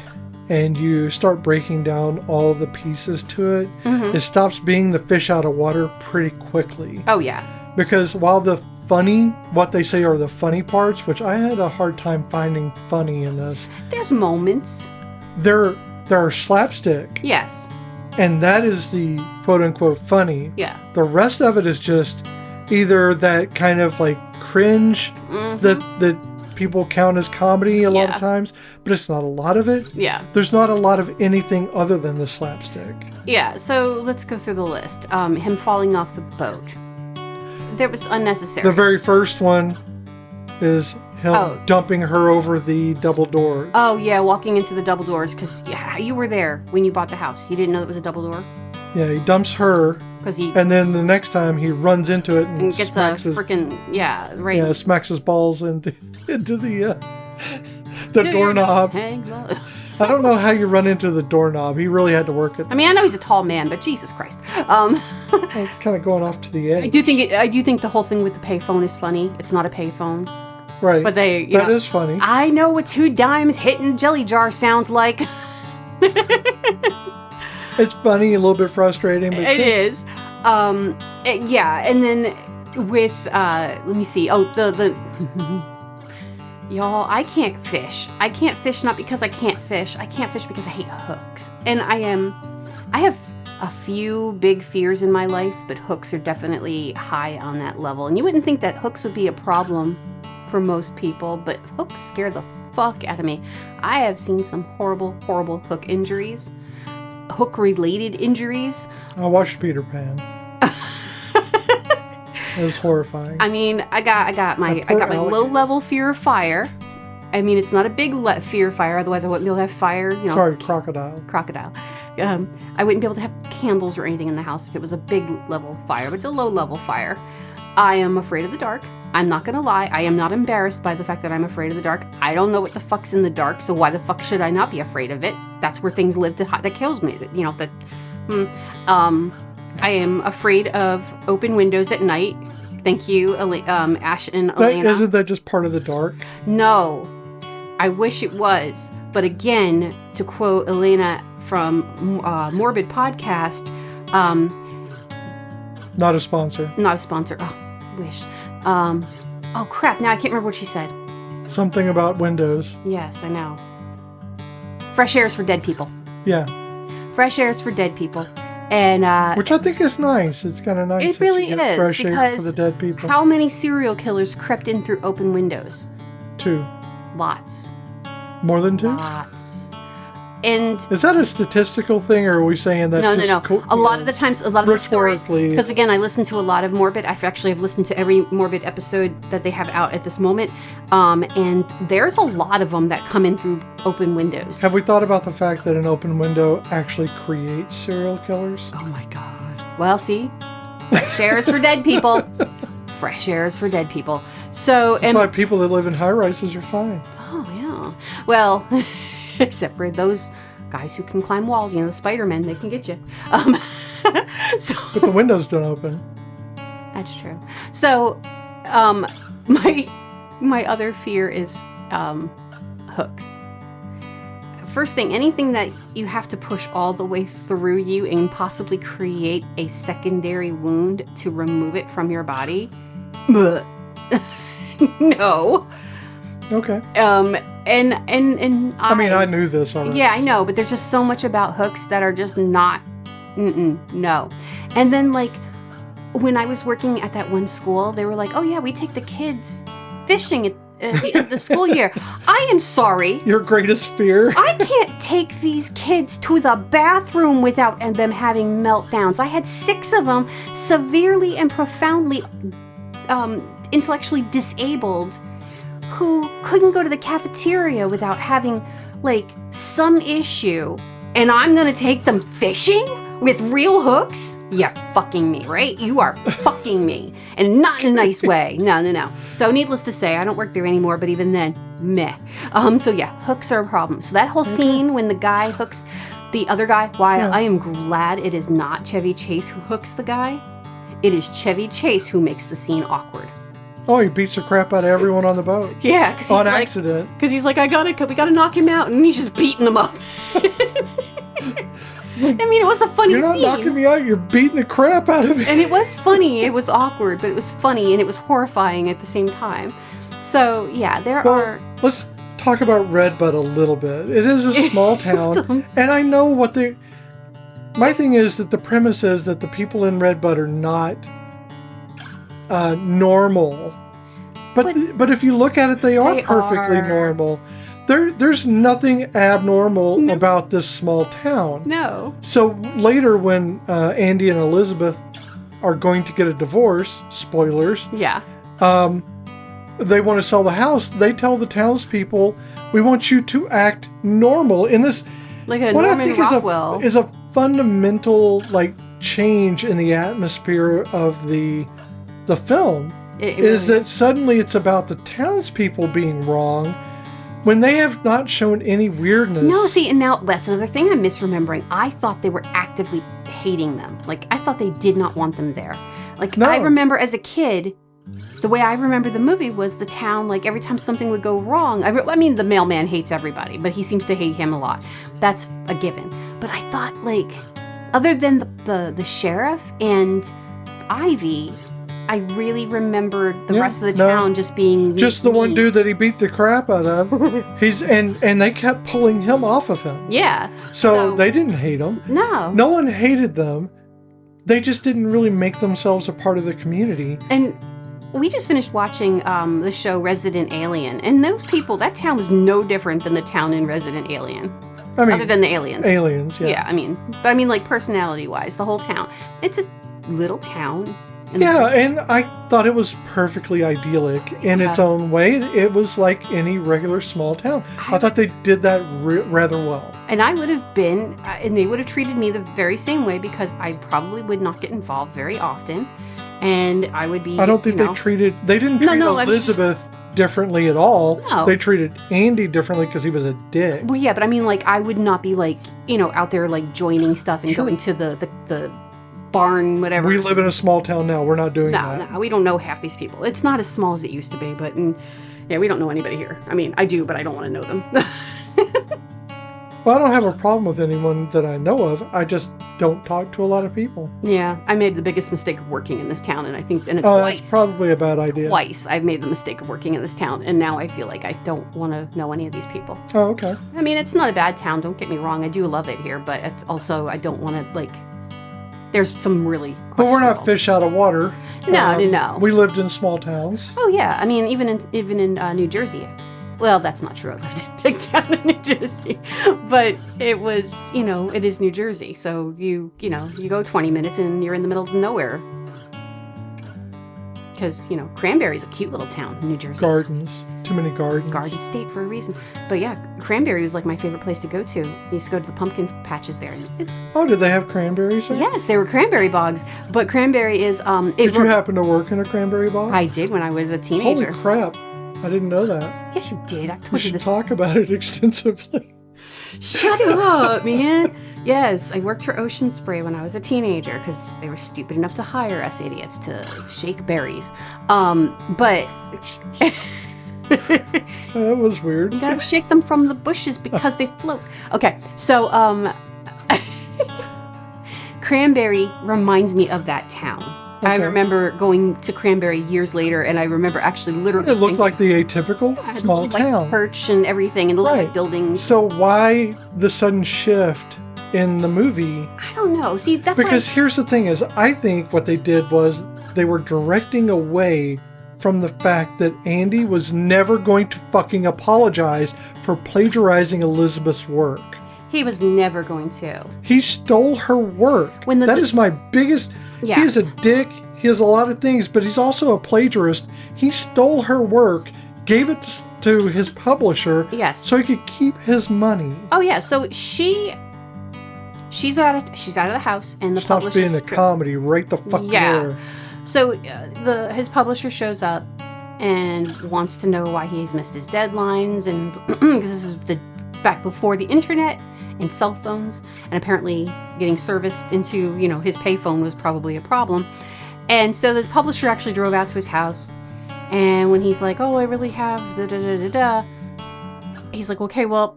and you start breaking down all the pieces to it, mm-hmm. it stops being the fish out of water pretty quickly. Oh, yeah. Because while what they say are the funny parts, which I had a hard time finding funny in this. There's moments. There are slapstick. Yes. And that is the quote-unquote funny. Yeah. The rest of it is just either that kind of like cringe mm-hmm. that people count as comedy a lot of times, but it's not a lot of it. Yeah. There's not a lot of anything other than the slapstick. Yeah, so let's go through the list. Him falling off the boat. That was unnecessary. The very first one is him dumping her over the double door. Oh, yeah, walking into the double doors, because you were there when you bought the house. You didn't know it was a double door? Yeah, he dumps her, and then the next time he runs into it and gets a freaking, right. Yeah, smacks his balls into the The doorknob. Hang low. I don't know how you run into the doorknob. He really had to work at that. I mean, I know he's a tall man, but Jesus Christ. It's kind of going off to the edge. I do think the whole thing with the payphone is funny. It's not a payphone. Right. But that is funny. I know what 2 dimes hitting jelly jar sounds like. It's funny, a little bit frustrating, but it is. Yeah, and then with let me see. Oh, the y'all, I can't fish. I can't fish not because I can't fish. I can't fish because I hate hooks. And I have a few big fears in my life, but hooks are definitely high on that level. And you wouldn't think that hooks would be a problem for most people, but hooks scare the fuck out of me. I have seen some horrible, horrible hook injuries. Hook-related injuries. I watched Peter Pan. It was horrifying. I mean, I got my low-level fear of fire. I mean, it's not a big fear of fire, otherwise I wouldn't be able to have fire. Sorry, crocodile. I wouldn't be able to have candles or anything in the house if it was a big level fire, but it's a low-level fire. I am afraid of the dark. I'm not gonna lie. I am not embarrassed by the fact that I'm afraid of the dark. I don't know what the fuck's in the dark, so why the fuck should I not be afraid of it? That's where things live that kills me. I am afraid of open windows at night. Thank you, Ash and Elena. Isn't that just part of the dark? No. I wish it was. But again, to quote Elena from Morbid Podcast, not a sponsor. Not a sponsor. Oh, wish. Oh, crap. Now I can't remember what she said. Something about windows. Yes, I know. Fresh air is for dead people. Yeah. Fresh air is for dead people. And which I think is nice. It's kind of nice. It really is. Fresh because air for the dead people. How many serial killers crept in through open windows? 2. Lots. More than 2? Lots. And is that a statistical thing, or are we saying that? No. A lot of the times, a lot of the stories. Because again, I listen to a lot of Morbid. I've listened to every Morbid episode that they have out at this moment, and there's a lot of them that come in through open windows. Have we thought about the fact that an open window actually creates serial killers? Oh my god. Well, see, fresh air is for dead people. Fresh air is for dead people. So that's why people that live in high rises are fine. Oh yeah. Well. Except for those guys who can climb walls, the Spider-Men, they can get you. But the windows don't open. That's true. So, my other fear is hooks. First thing, anything that you have to push all the way through you and possibly create a secondary wound to remove it from your body. No. Okay. And I mean, I knew this already. Yeah, I know, but there's just so much about hooks that are just not, no. And then, like, when I was working at that one school, they were like, oh yeah, we take the kids fishing at the end of the school year. I am sorry. Your greatest fear? I can't take these kids to the bathroom without them having meltdowns. I had 6 of them severely and profoundly intellectually disabled who couldn't go to the cafeteria without having, like, some issue. And I'm gonna take them fishing with real hooks? You're fucking me, right? You are fucking me. And not in a nice way. No. So needless to say, I don't work there anymore, but even then, meh. So yeah, hooks are a problem. So that whole scene when the guy hooks the other guy, while I am glad it is not Chevy Chase who hooks the guy, it is Chevy Chase who makes the scene awkward. Oh, he beats the crap out of everyone on the boat. Yeah, because on accident. Because he's like, we gotta knock him out, and he's just beating him up. I mean, it was a funny scene. You're not knocking me out, you're beating the crap out of me. And it was funny. It was awkward, but it was funny, and it was horrifying at the same time. So, yeah, let's talk about Redbud a little bit. It is a small town, and I know what my thing is that the premise is that the people in Redbud are not normal. But if you look at it, they are perfectly normal. There's nothing abnormal about this small town. No. So later when Andy and Elizabeth are going to get a divorce, spoilers. Yeah. They want to sell the house. They tell the townspeople, we want you to act normal in this. Like a Norman Rockwell. Is a fundamental change in the atmosphere of the film. It really is that suddenly it's about the townspeople being wrong, when they have not shown any weirdness. No, see, and now that's another thing I'm misremembering. I thought they were actively hating them. Like, I thought they did not want them there. Like, No. I remember as a kid, the way I remember the movie was the town, like, every time something would go wrong. I mean, the mailman hates everybody, but he seems to hate him a lot. That's a given. But I thought, like, other than the sheriff and Ivy, I really remembered the rest of the town just being just the one dude that he beat the crap out of. And they kept pulling him off of him. Yeah. So they didn't hate him. No. No one hated them. They just didn't really make themselves a part of the community. And we just finished watching the show Resident Alien, and those people, that town was no different than the town in Resident Alien. I mean, other than the aliens. Aliens, yeah. Yeah, I mean, like personality-wise, the whole town. It's a little town. Yeah, and I thought it was perfectly idyllic in its own way. It was like any regular small town. I thought they did that rather well. And I would have been, and they would have treated me the very same way because I probably would not get involved very often. And I would be, I don't think they didn't treat Elizabeth differently at all. No. They treated Andy differently because he was a dick. Well, yeah, but I mean, like, I would not be like, out there like joining stuff and going to the barn, whatever. We live in a small town now. We're not doing that. No, we don't know half these people. It's not as small as it used to be, but we don't know anybody here. I mean, I do, but I don't want to know them. Well, I don't have a problem with anyone that I know of. I just don't talk to a lot of people. Yeah, I made the biggest mistake of working in this town, and I think twice. That's probably a bad idea. Twice I've made the mistake of working in this town, and now I feel like I don't want to know any of these people. Oh, okay. I mean, it's not a bad town, don't get me wrong. I do love it here, but it's also, I don't want to, like, there's some really questionable. But we're not fish out of water. No. We lived in small towns. Oh, yeah. I mean, even in New Jersey. Well, that's not true. I lived in a big town in New Jersey. But it was, it is New Jersey. So you go 20 minutes and you're in the middle of nowhere. Because, Cranberry's a cute little town in New Jersey. Gardens. Too many gardens. Garden State for a reason. But yeah, Cranberry was like my favorite place to go to. I used to go to the pumpkin patches there. Oh, did they have cranberries there? Yes, they were cranberry bogs. But cranberry is... Did you happen to work in a cranberry bog? I did when I was a teenager. Holy crap. I didn't know that. Yes, you did. I told We you should this. talk about it extensively. Shut up, man. Yes, I worked for Ocean Spray when I was a teenager because they were stupid enough to hire us idiots to shake berries. But... That was weird. You gotta shake them from the bushes because they float. Okay, so Cranberry reminds me of that town. Okay. I remember going to Cranberry years later, and I remember actually literally... It looked like the atypical small town. Like perch and everything, and the little buildings. So why the sudden shift in the movie? I don't know. See, that's because here's the thing is, I think what they did was they were directing away from the fact that Andy was never going to fucking apologize for plagiarizing Elizabeth's work. He was never going to. He stole her work. That is my biggest... Yes. He is a dick. He has a lot of things, but he's also a plagiarist. He stole her work, gave it to his publisher so he could keep his money. Oh, yeah. So she's out of the house, and the publisher... Stops being a comedy right the fuck there. So his publisher shows up and wants to know why he's missed his deadlines, and because this is back before the internet and cell phones, and apparently getting serviced into his payphone was probably a problem. And so the publisher actually drove out to his house, and when he's like, "Oh, I really have he's like, "Okay, well,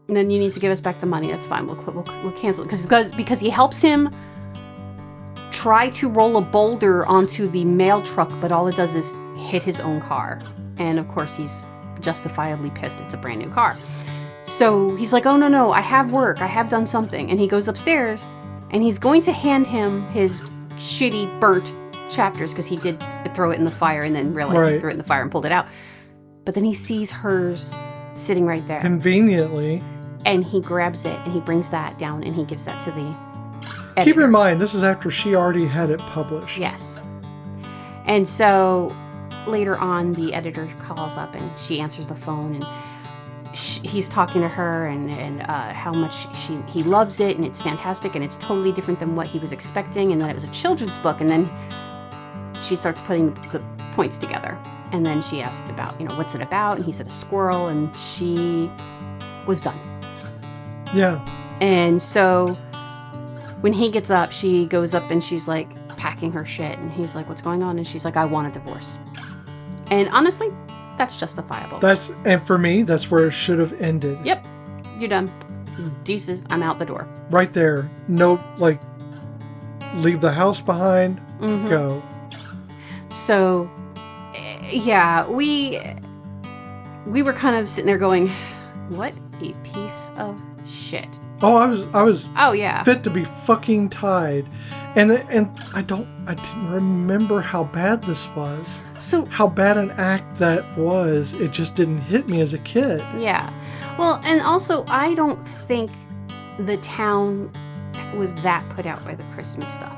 then you need to give us back the money. That's fine. We'll cancel it because he helps him try to roll a boulder onto the mail truck, but all it does is hit his own car. And of course, he's justifiably pissed. It's a brand new car. So he's like, oh, no, I have work. I have done something. And he goes upstairs, and he's going to hand him his shitty, burnt chapters, because he did throw it in the fire and then realized he threw it in the fire and pulled it out. But then he sees hers sitting right there. Conveniently. And he grabs it, and he brings that down, and he gives that to the editor. Keep in mind, this is after she already had it published. Yes. And so later on, the editor calls up, and she answers the phone, and he's talking to her and how much he loves it, and it's fantastic, and it's totally different than what he was expecting, and that it was a children's book. And then she starts putting the points together. And then she asked about, what's it about? And he said a squirrel, and she was done. Yeah. And so when he gets up, she goes up and she's like packing her shit. And he's like, what's going on? And she's like, I want a divorce. And honestly, that's justifiable. And for me, that's where it should have ended. Yep. You're done. Deuces, I'm out the door. Right there. No, like, leave the house behind, go. So, yeah, we were kind of sitting there going, what a piece of shit. Oh, I was Oh, yeah. fit to be fucking tied. And I didn't remember how bad this was. So how bad an act that was. It just didn't hit me as a kid. Yeah. Well, and also I don't think the town was that put out by the Christmas stuff.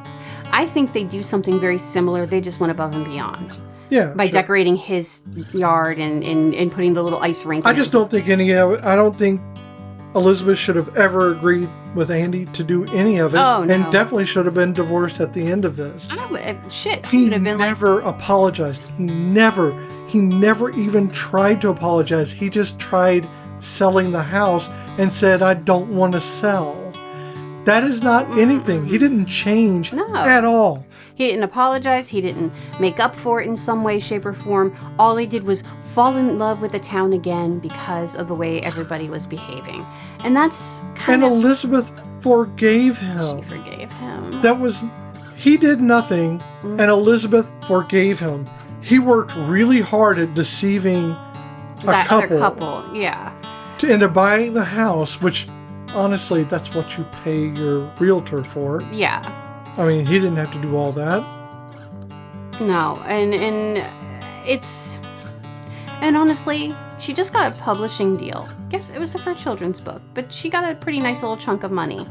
I think they do something very similar. They just went above and beyond. Yeah. By decorating his yard and putting the little ice rink. I just don't think I don't think Elizabeth should have ever agreed with Andy to do any of it. Oh, no. And definitely should have been divorced at the end of this. Shit. He would have been never apologized. He never even tried to apologize. He just tried selling the house and said, I don't want to sell. That is not anything. He didn't change at all. He didn't apologize. He didn't make up for it in some way, shape, or form. All he did was fall in love with the town again because of the way everybody was behaving. And that's kind of... And Elizabeth forgave him. She forgave him. He did nothing, and Elizabeth forgave him. He worked really hard at deceiving other couple, yeah. Into buying the house, which... Honestly, that's what you pay your realtor for. Yeah. I mean, he didn't have to do all that. No, and it's... And honestly, she just got a publishing deal. Guess it was her children's book, but she got a pretty nice little chunk of money.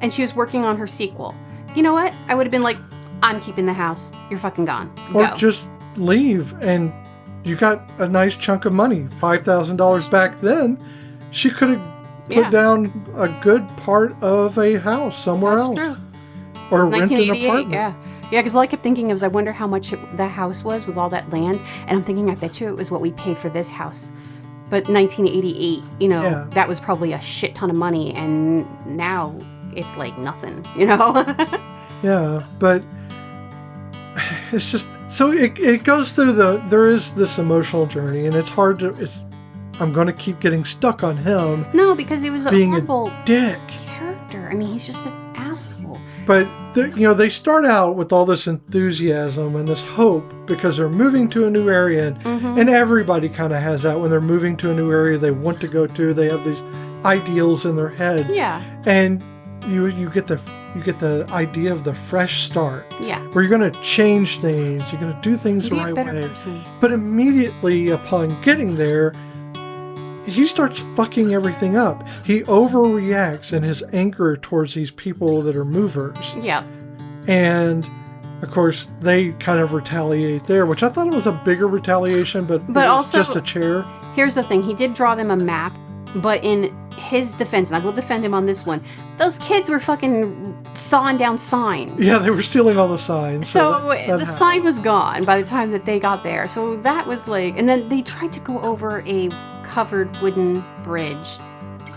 And she was working on her sequel. You know what? I would have been like, I'm keeping the house. You're fucking gone. Or just leave, and you got a nice chunk of money. $5,000 back then. She could have put down a good part of a house somewhere else. True. Or rent an apartment. Yeah, because all I kept thinking was, I wonder how much the house was with all that land. And I'm thinking, I bet you it was what we paid for this house. But 1988, that was probably a shit ton of money. And now it's like nothing, Yeah, but it's just... So it goes through there is this emotional journey, and it's hard to... I'm going to keep getting stuck on him. No, because he was a horrible dick character. I mean, he's just an asshole. But, they start out with all this enthusiasm and this hope because they're moving to a new area. And everybody kind of has that when they're moving to a new area they want to go to. They have these ideals in their head. Yeah. And you get the idea of the fresh start. Yeah. Where you're going to change things. You're going to do things the right way. Person. But immediately upon getting there, he starts fucking everything up. He overreacts in his anger towards these people that are movers. Yeah. And, of course, they kind of retaliate there, which I thought it was a bigger retaliation, but it was also, just a chair. Here's the thing. He did draw them a map, but in his defense, and I will defend him on this one, those kids were fucking sawing down signs. Yeah, they were stealing all the signs. So the sign was gone by the time that they got there. So that was like... And then they tried to go over a covered wooden bridge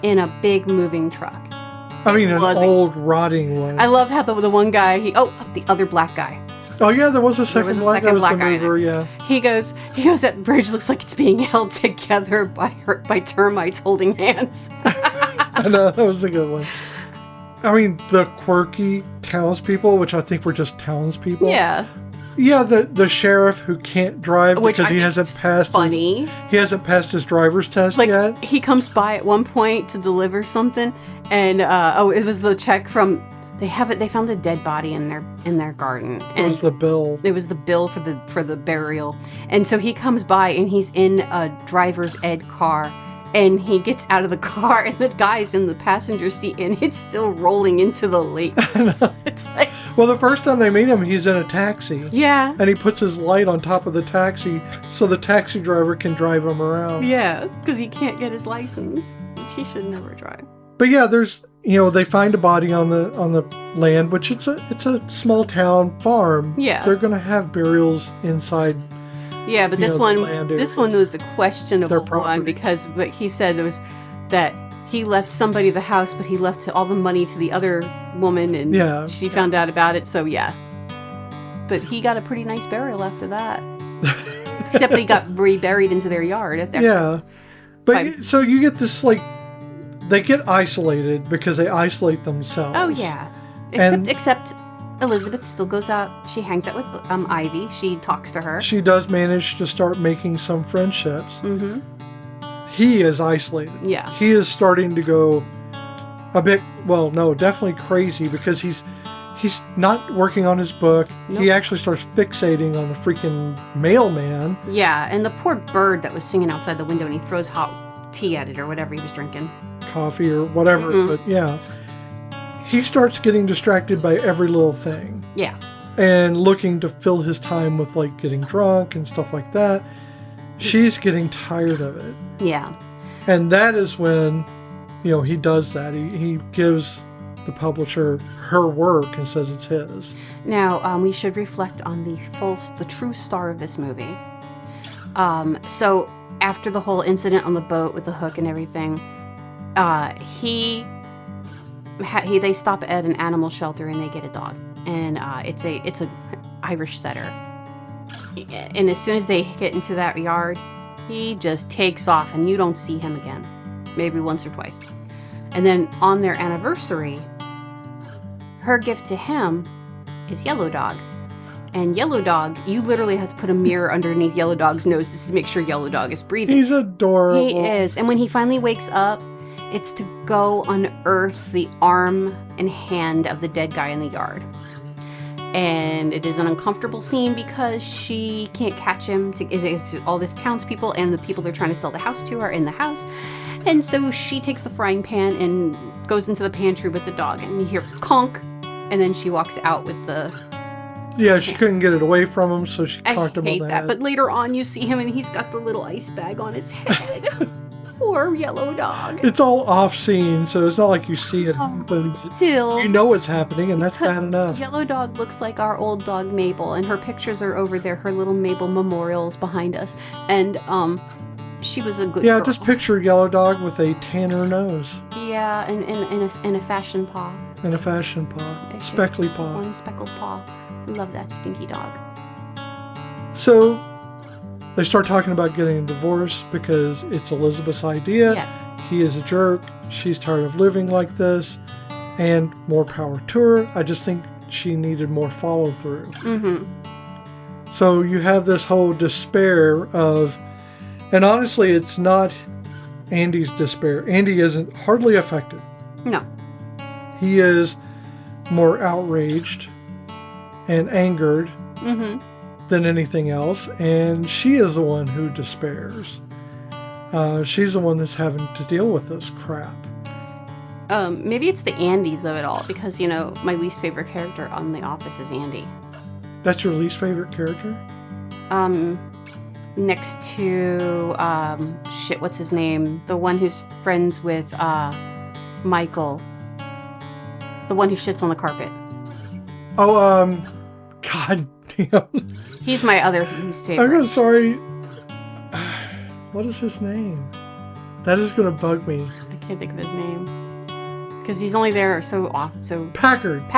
in a big moving truck. I mean, an old rotting one. I love how the one guy, the other black guy. Oh yeah, there was a second black guy. Mover, yeah. He goes, that bridge looks like it's being held together by termites holding hands. I know, that was a good one. I mean, the quirky townspeople, which I think were just townspeople. Yeah. Yeah, the sheriff who can't drive because he hasn't passed. He hasn't passed his driver's test yet. He comes by at one point to deliver something, and it was the check from. They found a dead body in their garden. And it was the bill. It was the bill for the burial, and so he comes by and he's in a driver's ed car. And he gets out of the car, and the guy's in the passenger seat, and it's still rolling into the lake. It's like... Well, the first time they meet him, he's in a taxi. Yeah. And he puts his light on top of the taxi so the taxi driver can drive him around. Yeah, because he can't get his license, which he should never drive. But yeah, there's... they find a body on the land, which it's a small town farm. Yeah. They're going to have burials inside Yeah, but this one was a questionable Their one because what he said was that he left somebody the house, but he left all the money to the other woman, and she found out about it. So yeah, but he got a pretty nice burial after that. Except he got reburied into their yard at their But so you get this they get isolated because they isolate themselves. Oh yeah, except Elizabeth still goes out. She hangs out with Ivy. She talks to her. She does manage to start making some friendships. Mm-hmm. He is isolated. Yeah. He is starting to go a bit, definitely crazy because he's not working on his book. Nope. He actually starts fixating on the freaking mailman. Yeah, and the poor bird that was singing outside the window, and he throws hot tea at it or whatever he was drinking. Coffee or whatever, but yeah. He starts getting distracted by every little thing. Yeah. And looking to fill his time with getting drunk and stuff like that. She's getting tired of it. Yeah. And that is when, he does that. He gives the publisher her work and says it's his. Now, we should reflect on the true star of this movie. So after the whole incident on the boat with the hook and everything, they stop at an animal shelter and they get a dog, and it's a Irish setter. And as soon as they get into that yard, he just takes off, and you don't see him again, maybe once or twice. And then on their anniversary, her gift to him is Yellow Dog. And Yellow Dog, you literally have to put a mirror underneath Yellow Dog's nose to make sure Yellow Dog is breathing. He's adorable. He is. And when he finally wakes up, it's to go unearth the arm and hand of the dead guy in the yard. And it is an uncomfortable scene because she can't catch him. It is all the townspeople and the people they're trying to sell the house to are in the house. And so she takes the frying pan and goes into the pantry with the dog. And you hear conk. And then she walks out with the... Yeah, she couldn't get it away from him, so she conked him on the head. I hate that. But later on, you see him and he's got the little ice bag on his head. Poor Yellow Dog. It's all off scene, so it's not like you see it happen. Still, you know what's happening, and that's bad enough. Yellow Dog looks like our old dog Mabel, and her pictures are over there. Her little Mabel memorials behind us, and she was a good girl. Just picture Yellow Dog with a tanner nose. Yeah, and a fashion paw. And a fashion paw, speckly paw. One speckled paw. We love that stinky dog. So they start talking about getting a divorce because it's Elizabeth's idea. Yes. He is a jerk. She's tired of living like this. And more power to her. I just think she needed more follow through. Mm-hmm. So you have this whole despair of... And honestly, it's not Andy's despair. Andy isn't hardly affected. No. He is more outraged and angered than anything else, and she is the one who despairs. She's the one that's having to deal with this crap. Maybe it's the Andys of it all, because, my least favorite character on The Office is Andy. That's your least favorite character? Next to, what's his name? The one who's friends with, Michael. The one who shits on the carpet. Oh, God damn. He's my other least favorite. I'm sorry. What is his name? That is going to bug me. I can't think of his name. Because he's only there so often. So Packard.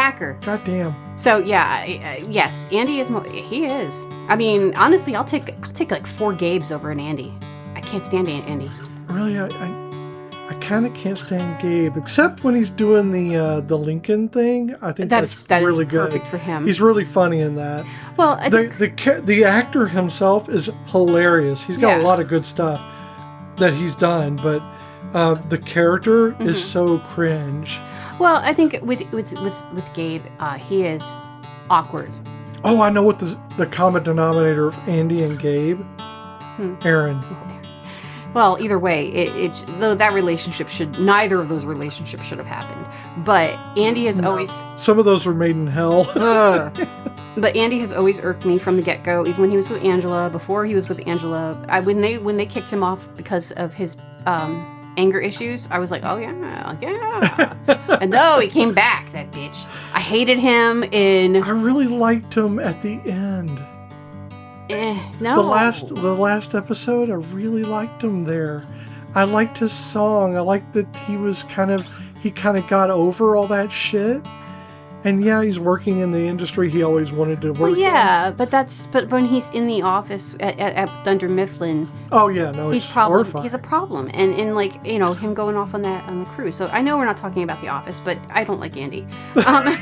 God damn. So yeah, yes, Andy is. He is. I mean, honestly, I'll take like 4 Gabes over an Andy. I can't stand Andy. Really, I kind of can't stand Gabe, except when he's doing the Lincoln thing. I think that's really good. Perfect for him. He's really funny in that. Well, the actor himself is hilarious. He's got a lot of good stuff that he's done, but the character is so cringe. Well, I think with Gabe, he is awkward. Oh, I know what the common denominator of Andy and Gabe. Aaron. Well, either way, though that relationship neither of those relationships should have happened. But Andy has always... Some of those were made in hell. But Andy has always irked me from the get-go, even when he was with Angela, before he was with Angela. When they kicked him off because of his anger issues, I was like, oh yeah. And no, he came back, that bitch. I hated him in... I really liked him at the end. No. The last episode, I really liked him there. I liked his song. I liked that he kind of got over all that shit. And yeah, he's working in the industry he always wanted to work in. But when he's in the office at Dunder Mifflin, oh yeah, no, he's horrifying. He's a problem, and like him going off on the cruise. So I know we're not talking about The Office, but I don't like Andy, and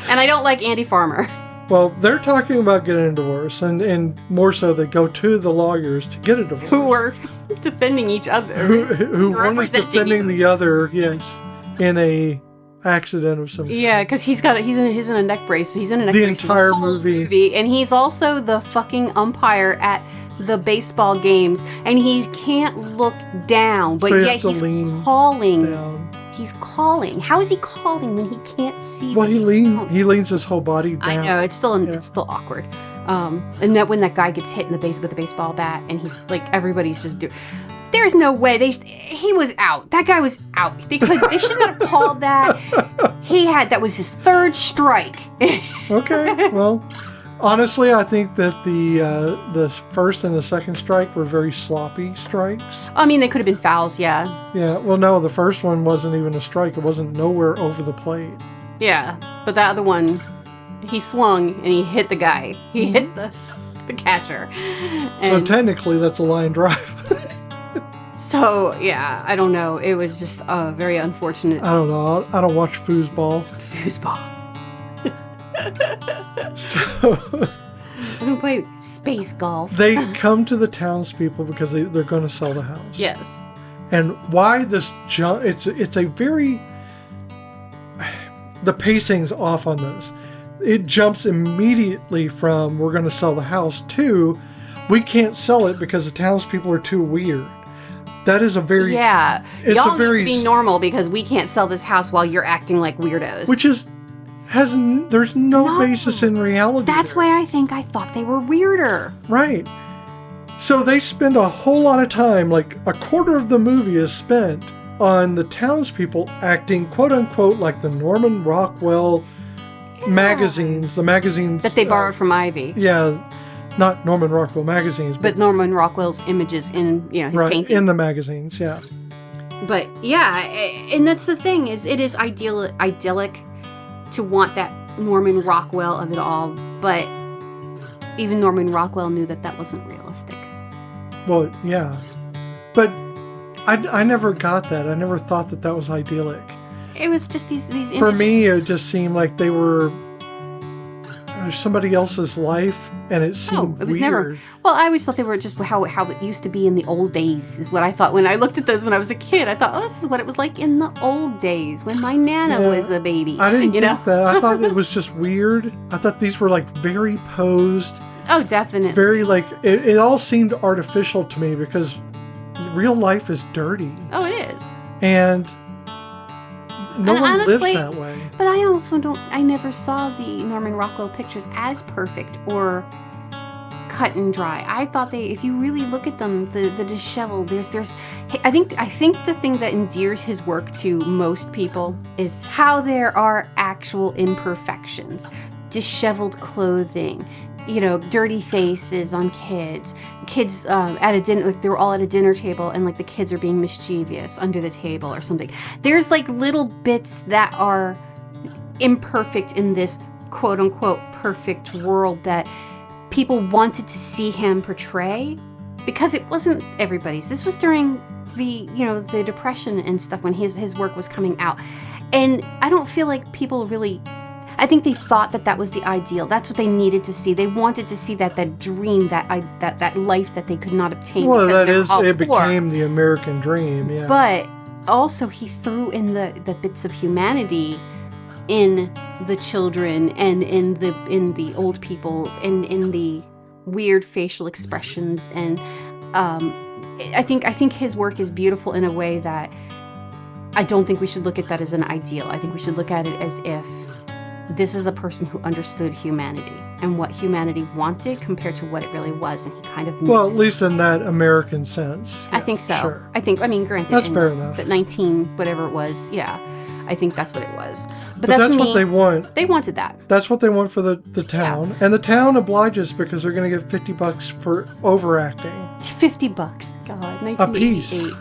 I don't like Andy Farmer. Well, they're talking about getting a divorce, and more so, they go to the lawyers to get a divorce. Who are defending each other. Who one is defending the other, yes, in a accident of some. Yeah, because he's in a neck brace. He's in a neck brace the entire movie, and he's also the fucking umpire at the baseball games, and he can't look down, but yet he's calling. Down. He's calling. How is he calling when he can't see? Well, he leans his whole body down. I know it's still awkward. And that when that guy gets hit in the base with the baseball bat, and he's like, everybody's just doing. There's no way he was out. That guy was out. They should not have called that. That was his third strike. Okay, well, honestly, I think that the first and the second strike were very sloppy strikes. I mean, they could have been fouls, yeah. Yeah, well, no, the first one wasn't even a strike. It wasn't nowhere over the plate. Yeah, but the other one, he swung and he hit the guy. He hit the catcher. So technically, that's a line drive. So, yeah, I don't know. It was just very unfortunate. I don't know. I don't watch foosball. Foosball. So I don't play space golf. They come to the townspeople because they're going to sell the house. Yes. And why this jump? It's a very... The pacing's off on this. It jumps immediately from we're going to sell the house to we can't sell it because the townspeople are too weird. That is a very... Yeah. Y'all need to be normal because we can't sell this house while you're acting like weirdos. Which is... There's no basis in reality. That's why I thought they were weirder. Right. So they spend a whole lot of time, like a quarter of the movie is spent on the townspeople acting, quote unquote, like the Norman Rockwell magazines. The magazines... That they borrowed from Ivy. Yeah. Not Norman Rockwell magazines. But Norman Rockwell's images in his paintings. In the magazines, yeah. But yeah, and that's the thing, is it is idyllic to want that Norman Rockwell of it all, but even Norman Rockwell knew that wasn't realistic. Well, yeah. But I never got that. I never thought that was idyllic. It was just these images. For me, it just seemed like they were somebody else's life, and it seemed it was weird. Never. Well, I always thought they were just how it used to be in the old days, is what I thought when I looked at those when I was a kid. I thought, this is what it was like in the old days when my Nana was a baby. I didn't get that. I thought it was just weird. I thought these were like very posed. Oh, definitely. Very like, it all seemed artificial to me because real life is dirty. Oh, it is. And no one lives that way. But I never saw the Norman Rockwell pictures as perfect or cut and dry. I thought if you really look at them, the disheveled, I think the thing that endears his work to most people is how there are actual imperfections, disheveled clothing, dirty faces on kids at a dinner, like they're all at a dinner table and like the kids are being mischievous under the table or something. There's like little bits that are imperfect in this quote unquote perfect world that people wanted to see him portray, because it wasn't everybody's. This was during the Depression and stuff when his work was coming out, and I don't feel like people really. I think they thought that was the ideal. That's what they needed to see. They wanted to see that dream, that life that they could not obtain. Well, because it became the American dream, yeah. But also he threw in the bits of humanity in the children and in the old people and in the weird facial expressions, and I think his work is beautiful in a way that I don't think we should look at that as an ideal. I think we should look at it as if this is a person who understood humanity and what humanity wanted compared to what it really was, and he kind of well, at least in that American sense. I think so. Sure. I mean, granted, that's fair enough. But 19, whatever it was, yeah. I think that's what it was. But that's what they want. They wanted that. That's what they want for the town. Yeah. And the town obliges because they're going to get $50 for overacting. $50. God, 1988. A piece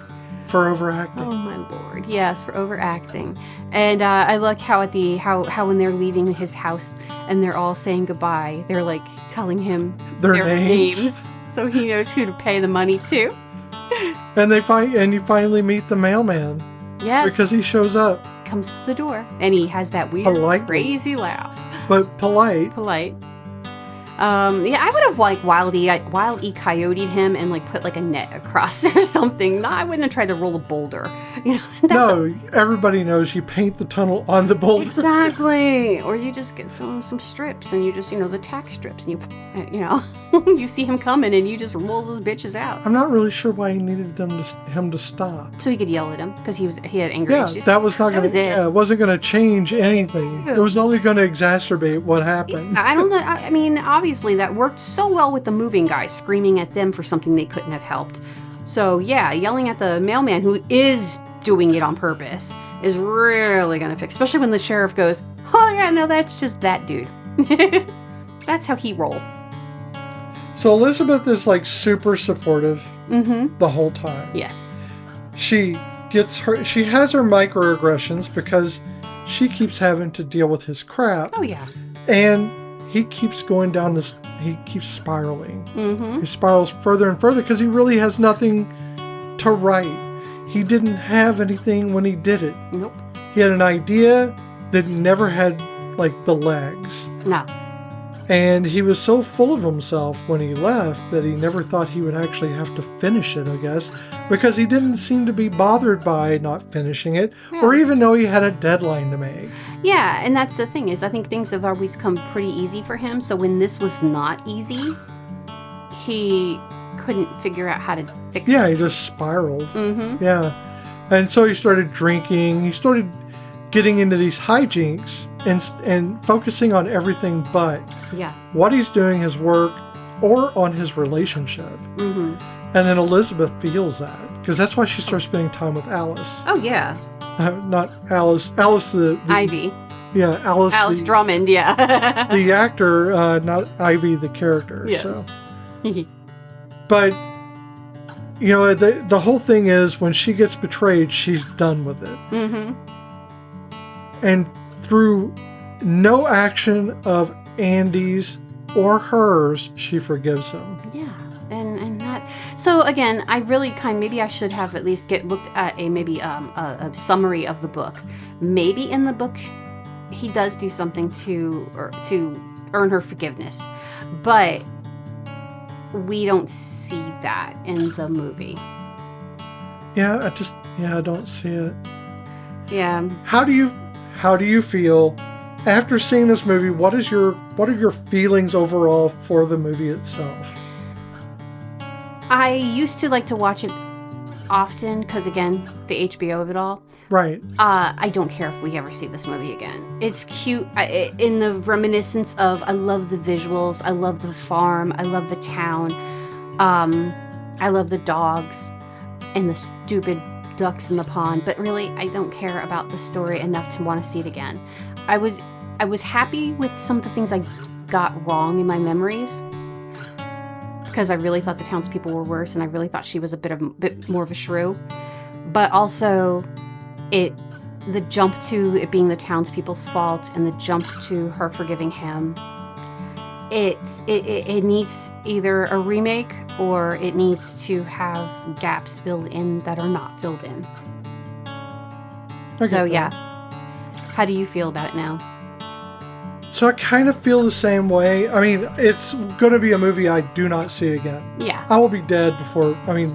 for overacting. Oh my lord! Yes, for overacting. And I like how how when they're leaving his house and they're all saying goodbye, they're like telling him their names, so he knows who to pay the money to. And you finally meet the mailman. Yes, because he shows up, comes to the door, and he has that weird, crazy laugh. But polite. Yeah, I would have like Wild E. Coyote'd him and like put like a net across or something. No, I wouldn't have tried to roll a boulder. You know. Everybody knows you paint the tunnel on the boulder. Exactly. Or you just get some strips and you just the tack strips and you you see him coming and you just roll those bitches out. I'm not really sure why he needed him to stop. So he could yell at him because he had anger issues. Yeah, that was not going to. Yeah, it wasn't going to change anything. It was only going to exacerbate what happened. I don't know. I mean, obviously that worked so well with the moving guy screaming at them for something they couldn't have helped. So yeah, yelling at the mailman who is doing it on purpose is really going to fix, especially when the sheriff goes, oh yeah, no, that's just that dude. That's how he roll. So Elizabeth is like super supportive the whole time. Yes. She has her microaggressions because she keeps having to deal with his crap. Oh yeah. And he keeps going down he keeps spiraling. He spirals further and further because he really has nothing to write. He didn't have anything when he did it. Nope. He had an idea that never had like the legs. No. And he was so full of himself when he left that he never thought he would actually have to finish it, I guess, because he didn't seem to be bothered by not finishing it or even know he had a deadline to make. Yeah, and that's the thing is I think things have always come pretty easy for him. So when this was not easy, he couldn't figure out how to fix it. Yeah, he just spiraled. Yeah. And so he started drinking. He started getting into these hijinks and focusing on everything but what he's doing, his work, or on his relationship. And then Elizabeth feels that because that's why she starts spending time with Alice. Oh, yeah. Not Alice. Alice the Ivy. Yeah, Alice Drummond, yeah. the actor, not Ivy the character. Yes. So. But, the whole thing is when she gets betrayed, she's done with it. And through no action of Andy's or hers, she forgives him. Yeah. And that, so again, I really maybe I should have at least looked at a summary of the book. Maybe in the book, he does do something to earn her forgiveness, but we don't see that in the movie. Yeah, I don't see it. Yeah. How do you feel after seeing this movie? What are your feelings overall for the movie itself? I used to like to watch it often because, again, the HBO of it all. Right. I don't care if we ever see this movie again. It's cute in the reminiscence of, I love the visuals, I love the farm, I love the town, I love the dogs and the stupid ducks in the pond, but really I don't care about the story enough to want to see it again. I was happy with some of the things I got wrong in my memories, because I really thought the townspeople were worse, and I really thought she was a bit more of a shrew. But also, the jump to it being the townspeople's fault, and the jump to her forgiving him, it needs either a remake or it needs to have gaps filled in that are not filled in. So yeah, how do you feel about it now? So I kind of feel the same way. I mean, it's going to be a movie I do not see again. Yeah. I will be dead before, maybe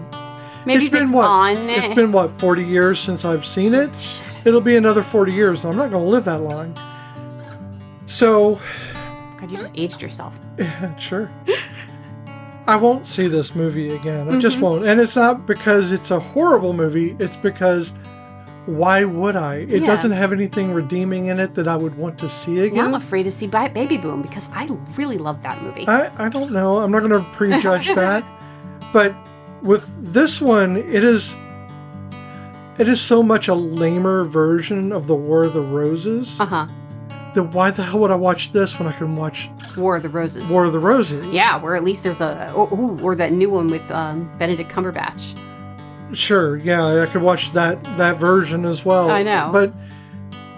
it's been It's been 40 years since I've seen it. It'll be another 40 years, and I'm not going to live that long. So... God, you just aged yourself. Yeah, sure. I won't see this movie again. I just won't. And it's not because it's a horrible movie. It's because... why would I? It doesn't have anything redeeming in it that I would want to see again. Well, I'm afraid to see Baby Boom because I really love that movie. I don't know. I'm not going to prejudge that. But with this one, it is... it is so much a lamer version of the War of the Roses. Uh-huh. Then why the hell would I watch this when I can watch War of the Roses? War of the Roses? Yeah, where at least there's or that new one with Benedict Cumberbatch. Sure, yeah, I could watch that version as well. I know. But,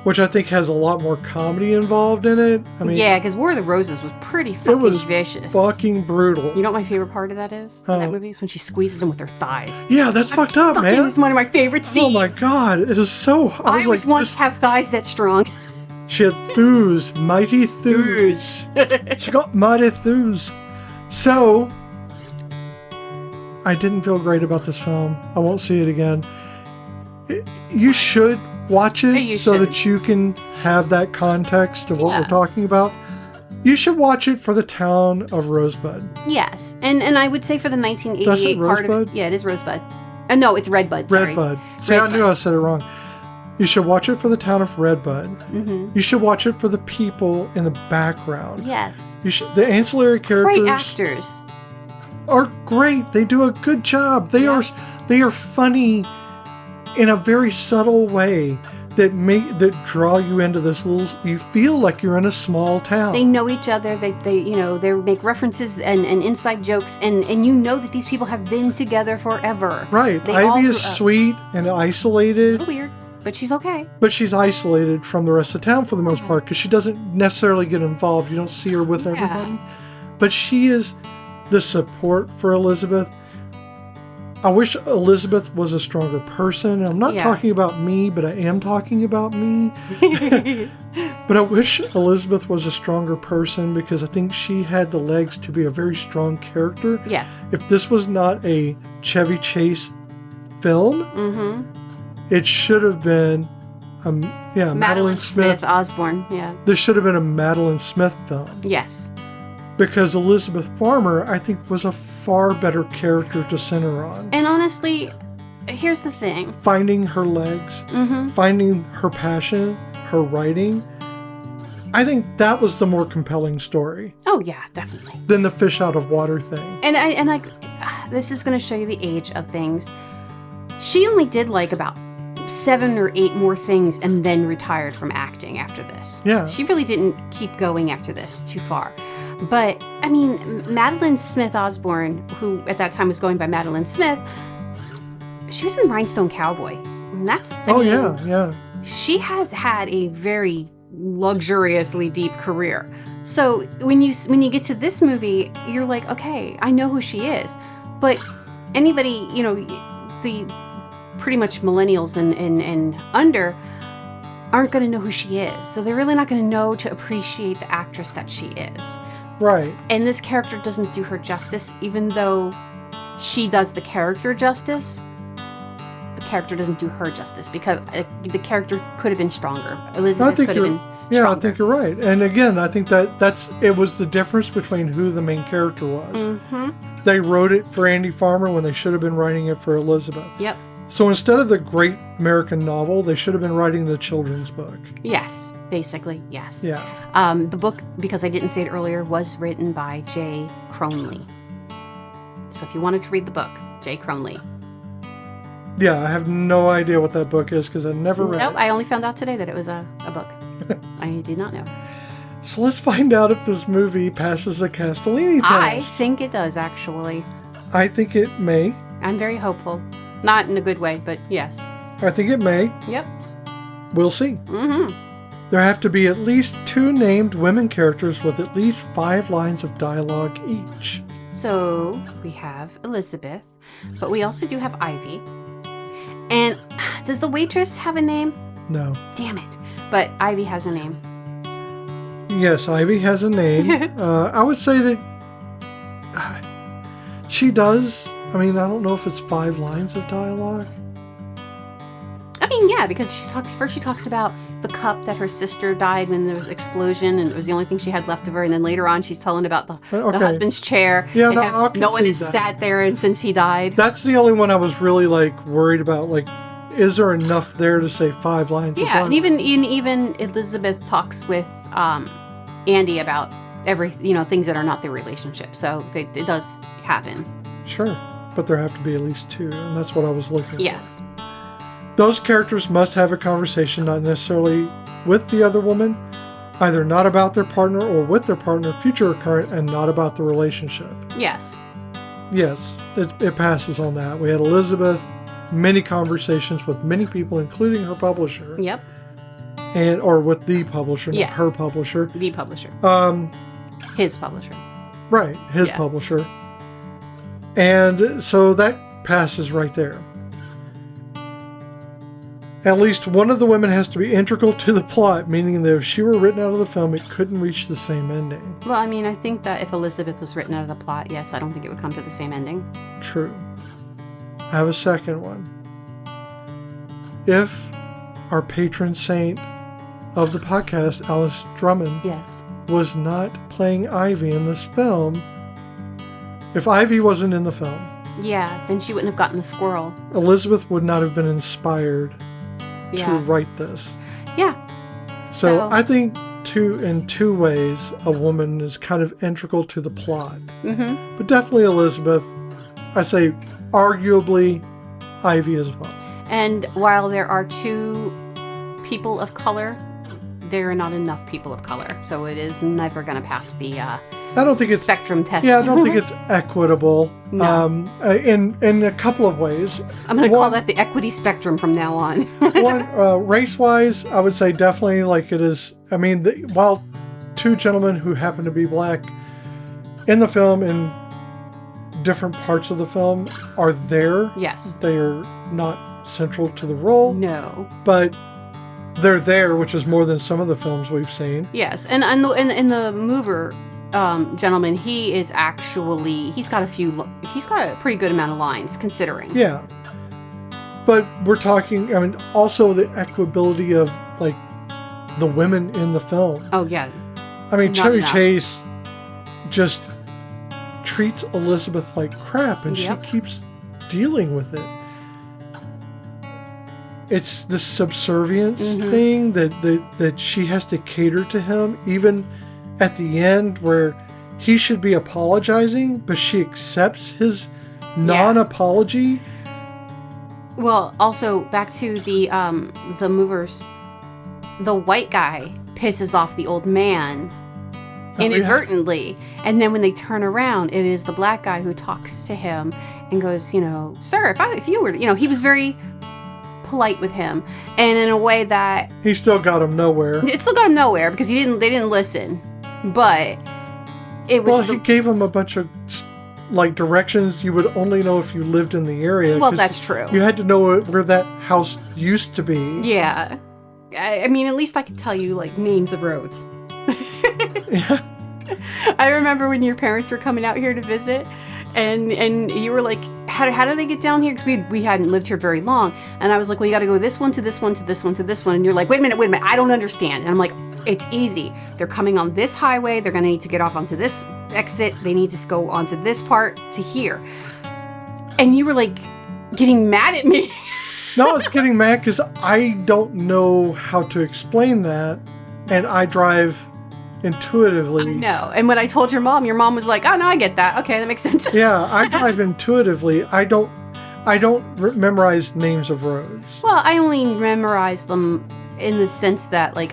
which I think has a lot more comedy involved in it. I mean, yeah, because War of the Roses was pretty fucking vicious. Fucking brutal. You know what my favorite part of that is? In that movie is when she squeezes them with her thighs. Yeah, that's fucked up, man. It's one of my favorite scenes. Oh my god, it is so... I always want to have thighs that strong. She had thews, mighty thews. She got mighty thews. So, I didn't feel great about this film. I won't see it again. You should watch it that you can have that context of what we're talking about. You should watch it for the town of Rosebud. Yes, and I would say for the 1988 part of it. Yeah, it is Rosebud. No, it's Redbud. Sorry. Redbud. See, I knew I said it wrong. You should watch it for the town of Redbud. Mm-hmm. You should watch it for the people in the background. Yes. The ancillary characters. Great actors. Are great. They do a good job. They are funny in a very subtle way that draw you into this little. You feel like you're in a small town. They know each other. They make references and inside jokes, and you know that these people have been together forever. Right. Ivy is sweet and isolated. A little weird, but she's okay. But she's isolated from the rest of town for the most part because she doesn't necessarily get involved. You don't see her with everybody. But she is the support for Elizabeth. I wish Elizabeth was a stronger person. I'm not talking about me, but I am talking about me. But I wish Elizabeth was a stronger person because I think she had the legs to be a very strong character. Yes. If this was not a Chevy Chase film, it should have been Madeline Smith Osborne. Yeah. This should have been a Madeline Smith film. Yes. Because Elizabeth Farmer, I think, was a far better character to center on. And honestly, here's the thing. Finding her legs, finding her passion, her writing, I think that was the more compelling story. Oh, yeah, definitely. Than the fish out of water thing. And this is going to show you the age of things. She only did like about 7 or 8 more things and then retired from acting after this. Yeah. She really didn't keep going after this too far. But, I mean, Madeline Smith Osborne, who at that time was going by Madeline Smith, she was in Rhinestone Cowboy. And that's, I mean, yeah. She has had a very luxuriously deep career. So when you get to this movie, you're like, okay, I know who she is. But anybody, the pretty much millennials and under aren't going to know who she is. So they're really not going to know to appreciate the actress that she is. Right. And this character doesn't do her justice, even though she does the character justice. The character doesn't do her justice because the character could have been stronger. Elizabeth could have been stronger. Yeah, I think you're right. And again, I think it was the difference between who the main character was. Mm-hmm. They wrote it for Andy Farmer when they should have been writing it for Elizabeth. Yep. So instead of the great American novel, they should have been writing the children's book. Yes, basically, yes. Yeah. The book, because I didn't say it earlier, was written by J. Cronley. So if you wanted to read the book, J. Cronley. Yeah, I have no idea what that book is because I never read it. Nope, I only found out today that it was a book. I did not know. So let's find out if this movie passes the Castellini test. I think it does, actually. I think it may. I'm very hopeful. Not in a good way, but yes. I think it may. Yep. We'll see. Mm-hmm. There have to be at least 2 named women characters with at least 5 lines of dialogue each. So we have Elizabeth, but we also do have Ivy. And does the waitress have a name? No. Damn it. But Ivy has a name. Yes, Ivy has a name. I would say that she does. I mean, I don't know if it's 5 lines of dialogue. I mean, yeah, because she talks about the cup that her sister died when there was an explosion, and it was the only thing she had left of her. And then later on, she's telling about the husband's chair. Yeah, no one has sat there and since he died. That's the only one I was really worried about. Is there enough there to say 5 lines? Yeah, of dialogue? and even Elizabeth talks with Andy about things that are not their relationship. So it does happen. Sure. But there have to be at least 2, and that's what I was looking for. Yes. Those characters must have a conversation, not necessarily with the other woman, either not about their partner or with their partner, future or current, and not about the relationship. Yes. Yes, it passes on that. We had Elizabeth, many conversations with many people, including her publisher. Yep. Or with the publisher, not Yes. her publisher. The publisher. His publisher. Right, his publisher. And so that passes right there. At least one of the women has to be integral to the plot, meaning that if she were written out of the film, it couldn't reach the same ending. Well, I mean, I think that if Elizabeth was written out of the plot, yes, I don't think it would come to the same ending. True. I have a second one. If our patron saint of the podcast, Alice Drummond, Yes. was not playing Ivy in this film, if Ivy wasn't in the film, Yeah, then she wouldn't have gotten the squirrel. Elizabeth would not have been inspired to Yeah. write this. Yeah. So I think in two ways, a woman is kind of integral to the plot. Mm-hmm. But definitely Elizabeth. I say arguably Ivy as well. And while there are 2 people of color, there are not enough people of color. So it is never going to pass the I don't think it's spectrum test. Yeah, I don't think it's equitable. No. In a couple of ways. I'm going to call that the equity spectrum from now on. One, race-wise, I would say definitely like it is. I mean, while 2 gentlemen who happen to be black in the film, in different parts of the film, are there. Yes. They are not central to the role. No. But they're there, which is more than some of the films we've seen. Yes, and in the mover gentleman, he is actually he's got a pretty good amount of lines considering. Yeah. But we're talking, I mean, also the equability of like the women in the film. Oh yeah. I mean, Not Chevy enough. Chase just treats Elizabeth like crap, and Yep. she keeps dealing with it. It's this subservience thing that she has to cater to him, even at the end where he should be apologizing, but she accepts his non-apology. Well, also back to the movers, the white guy pisses off the old man inadvertently, and then when they turn around, it is the black guy who talks to him and goes, sir, if you were, he was very polite with him, and in a way that He still got him nowhere. it still got him nowhere because they didn't listen, but it was. Well, he gave him a bunch of like directions you would only know if you lived in the area. Well, 'cause that's true. You had to know where that house used to be. Yeah, I mean, at least I could tell you like names of roads. Yeah. I remember when your parents were coming out here to visit, and you were like, how do they get down here? Because we hadn't lived here very long. And I was like, well, you got to go this one to this one to this one to this one. And you're like, wait a minute, I don't understand. And I'm like, it's easy. They're coming on this highway. They're going to need to get off onto this exit. They need to go onto this part to here. And you were like getting mad at me. No, I was getting mad because I don't know how to explain that, and I drive intuitively. I know. And when I told your mom was like, oh, no, I get that. Okay, that makes sense. Yeah, I drive intuitively. I don't memorize names of roads. Well, I only memorize them in the sense that, like,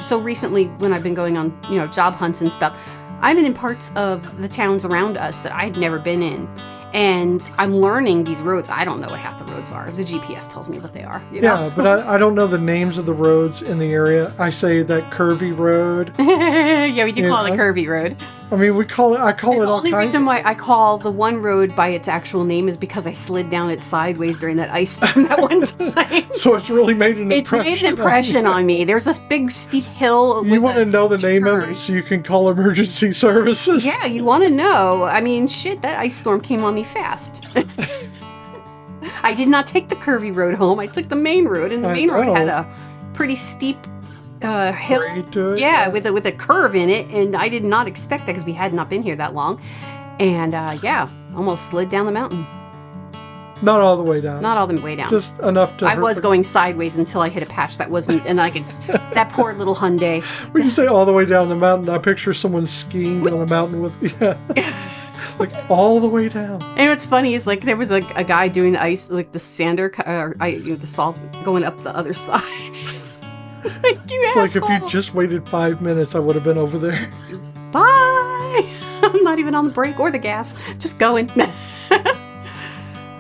so recently when I've been going on, job hunts and stuff, I've been in parts of the towns around us that I'd never been in. And I'm learning these roads. I don't know what half the roads are. The GPS tells me what they are. Yeah, but I don't know the names of the roads in the area. I say that curvy road. Yeah, we do call it a curvy road. I mean, I call it all kinds. The only reason why I call the one road by its actual name is because I slid down it sideways during that ice storm that one time. So it's really made an impression. It's made an impression on me. There's this big steep hill. You want to know the name of turn. it so you can call emergency services? Yeah, you want to know. I mean, shit, that ice storm came on me fast. I did not take the curvy road home. I took the main road, and the main road had a pretty steep hill. Grade to it? Yeah, with a curve in it, and I did not expect that because we had not been here that long. And almost slid down the mountain. Not all the way down. Not all the way down. Just enough to. I was going sideways until I hit a patch that wasn't, and I could. That poor little Hyundai. When you say all the way down the mountain, I picture someone skiing down the mountain with, Like all the way down. And what's funny is like there was like a guy doing the ice, like the sander, the salt going up the other side. Like you It's like asshole. if you just waited 5 minutes, I would have been over there. Bye. I'm not even on the brake or the gas, just going.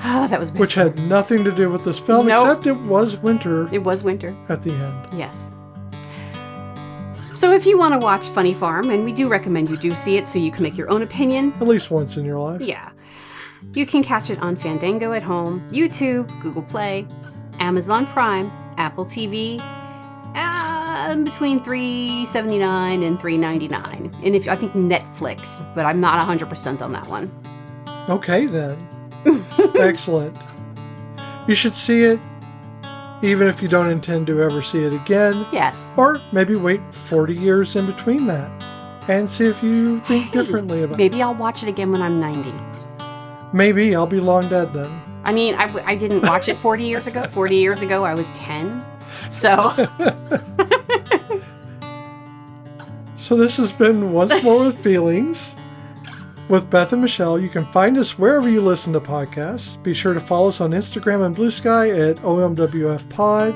Oh, that was bad. Which had nothing to do with this film, Nope. except it was winter It was winter. at the end. Yes. So if you want to watch Funny Farm, and we do recommend you do see it so you can make your own opinion. At least once in your life. Yeah. You can catch it on Fandango at home, YouTube, Google Play, Amazon Prime, Apple TV, between $3.79 and $3.99. And I think Netflix, but I'm not 100% on that one. Okay, then. Excellent. You should see it, even if you don't intend to ever see it again. Yes. Or maybe wait 40 years in between that and see if you think differently about it. Maybe I'll watch it again when I'm 90. Maybe. I'll be long dead then. I mean, I didn't watch it 40 years ago. 40 years ago, I was 10. So... So this has been Once More with Feelings with Beth and Michelle. You can find us wherever you listen to podcasts. Be sure to follow us on Instagram and Blue Sky at OMWFPod.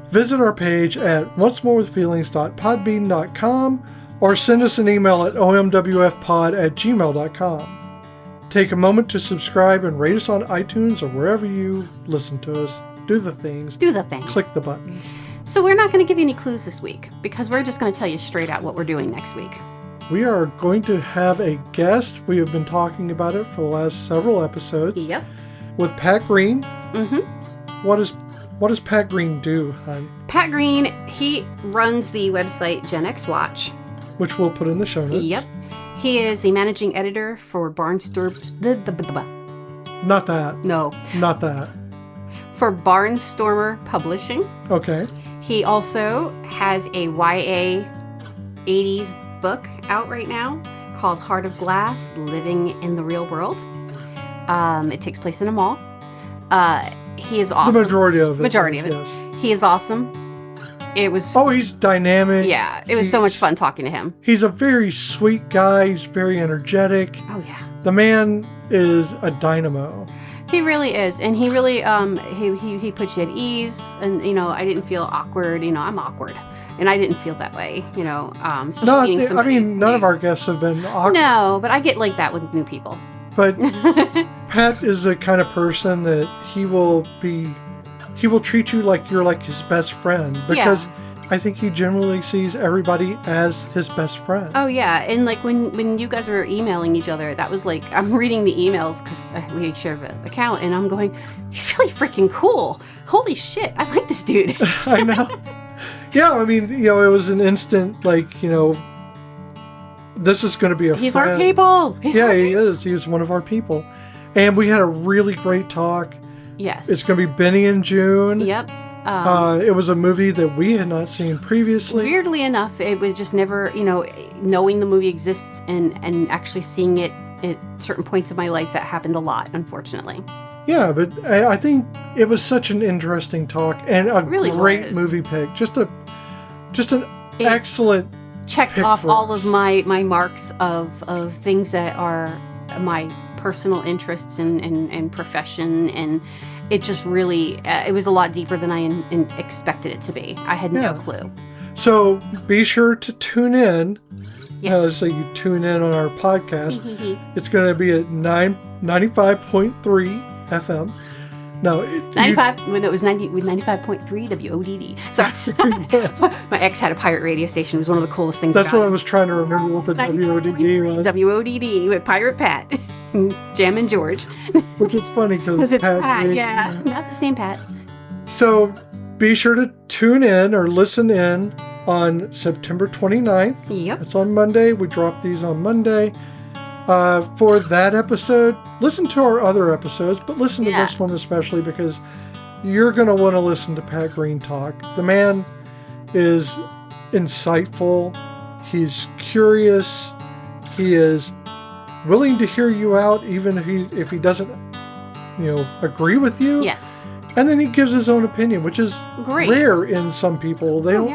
Visit our page at oncemorewithfeelings.podbean.com or send us an email at omwfpod@gmail.com. Take a moment to subscribe and rate us on iTunes or wherever you listen to us. Do the things. Do the things. Click the buttons. So we're not going to give you any clues this week because we're just going to tell you straight out what we're doing next week. We are going to have a guest. We have been talking about it for the last several episodes. Yep. With Pat Green. Mm-hmm. What does Pat Green do, hon? Pat Green, he runs the website Gen X Watch. Which we'll put in the show notes. Yep. He is a managing editor for Barnstormer. Not that. No. Not that. For Barnstormer Publishing. Okay. He also has a YA 80s book out right now called Heart of Glass, Living in the Real World. It takes place in a mall. He is awesome. The majority of it. Yes. He is awesome. It was... Oh, he's dynamic. Yeah, it was so much fun talking to him. He's a very sweet guy. He's very energetic. Oh, yeah. The man is a dynamo. He really is, and he really he puts you at ease, and I didn't feel awkward. I'm awkward, and I didn't feel that way. Especially meeting somebody none of our guests have been awkward. No, but I get like that with new people. But Pat is the kind of person that he will treat you like you're like his best friend because I think he generally sees everybody as his best friend. Oh, yeah. And like when you guys were emailing each other, that was like, I'm reading the emails because we share the account and I'm going, he's really freaking cool. Holy shit. I like this dude. I know. Yeah. I mean, it was an instant, like, this is going to be a He's friend. our people. He is. He was one of our people. And we had a really great talk. Yes. It's going to be Benny in June. Yep. It was a movie that we had not seen previously. Weirdly enough, it was just never, knowing the movie exists and actually seeing it at certain points of my life, that happened a lot, unfortunately. Yeah, but I think it was such an interesting talk and a really great movie pick. Just an excellent checked pick off for all us. of my marks of things that are my personal interests and profession, and it just really it was a lot deeper than I expected it to be. I had no clue. So be sure to tune in. Yes. So you tune in on our podcast. It's going to be at 95.3 FM. No, 95. When it was 95.3 WODD. Sorry, my ex had a pirate radio station. It was one of the coolest things. That's what I was trying to remember what the WODD was. WODD with Pirate Pat, Jam and George. Which is funny because it's Pat. Yeah, not the same Pat. So be sure to tune in or listen in on September 29th. Yep. It's on Monday. We drop these on Monday. For that episode, listen to our other episodes, but listen to this one especially because you're going to want to listen to Pat Green talk. The man is insightful. He's curious. He is willing to hear you out, even if he doesn't, agree with you. Yes. And then he gives his own opinion, which is great. Rare in some people. They don't.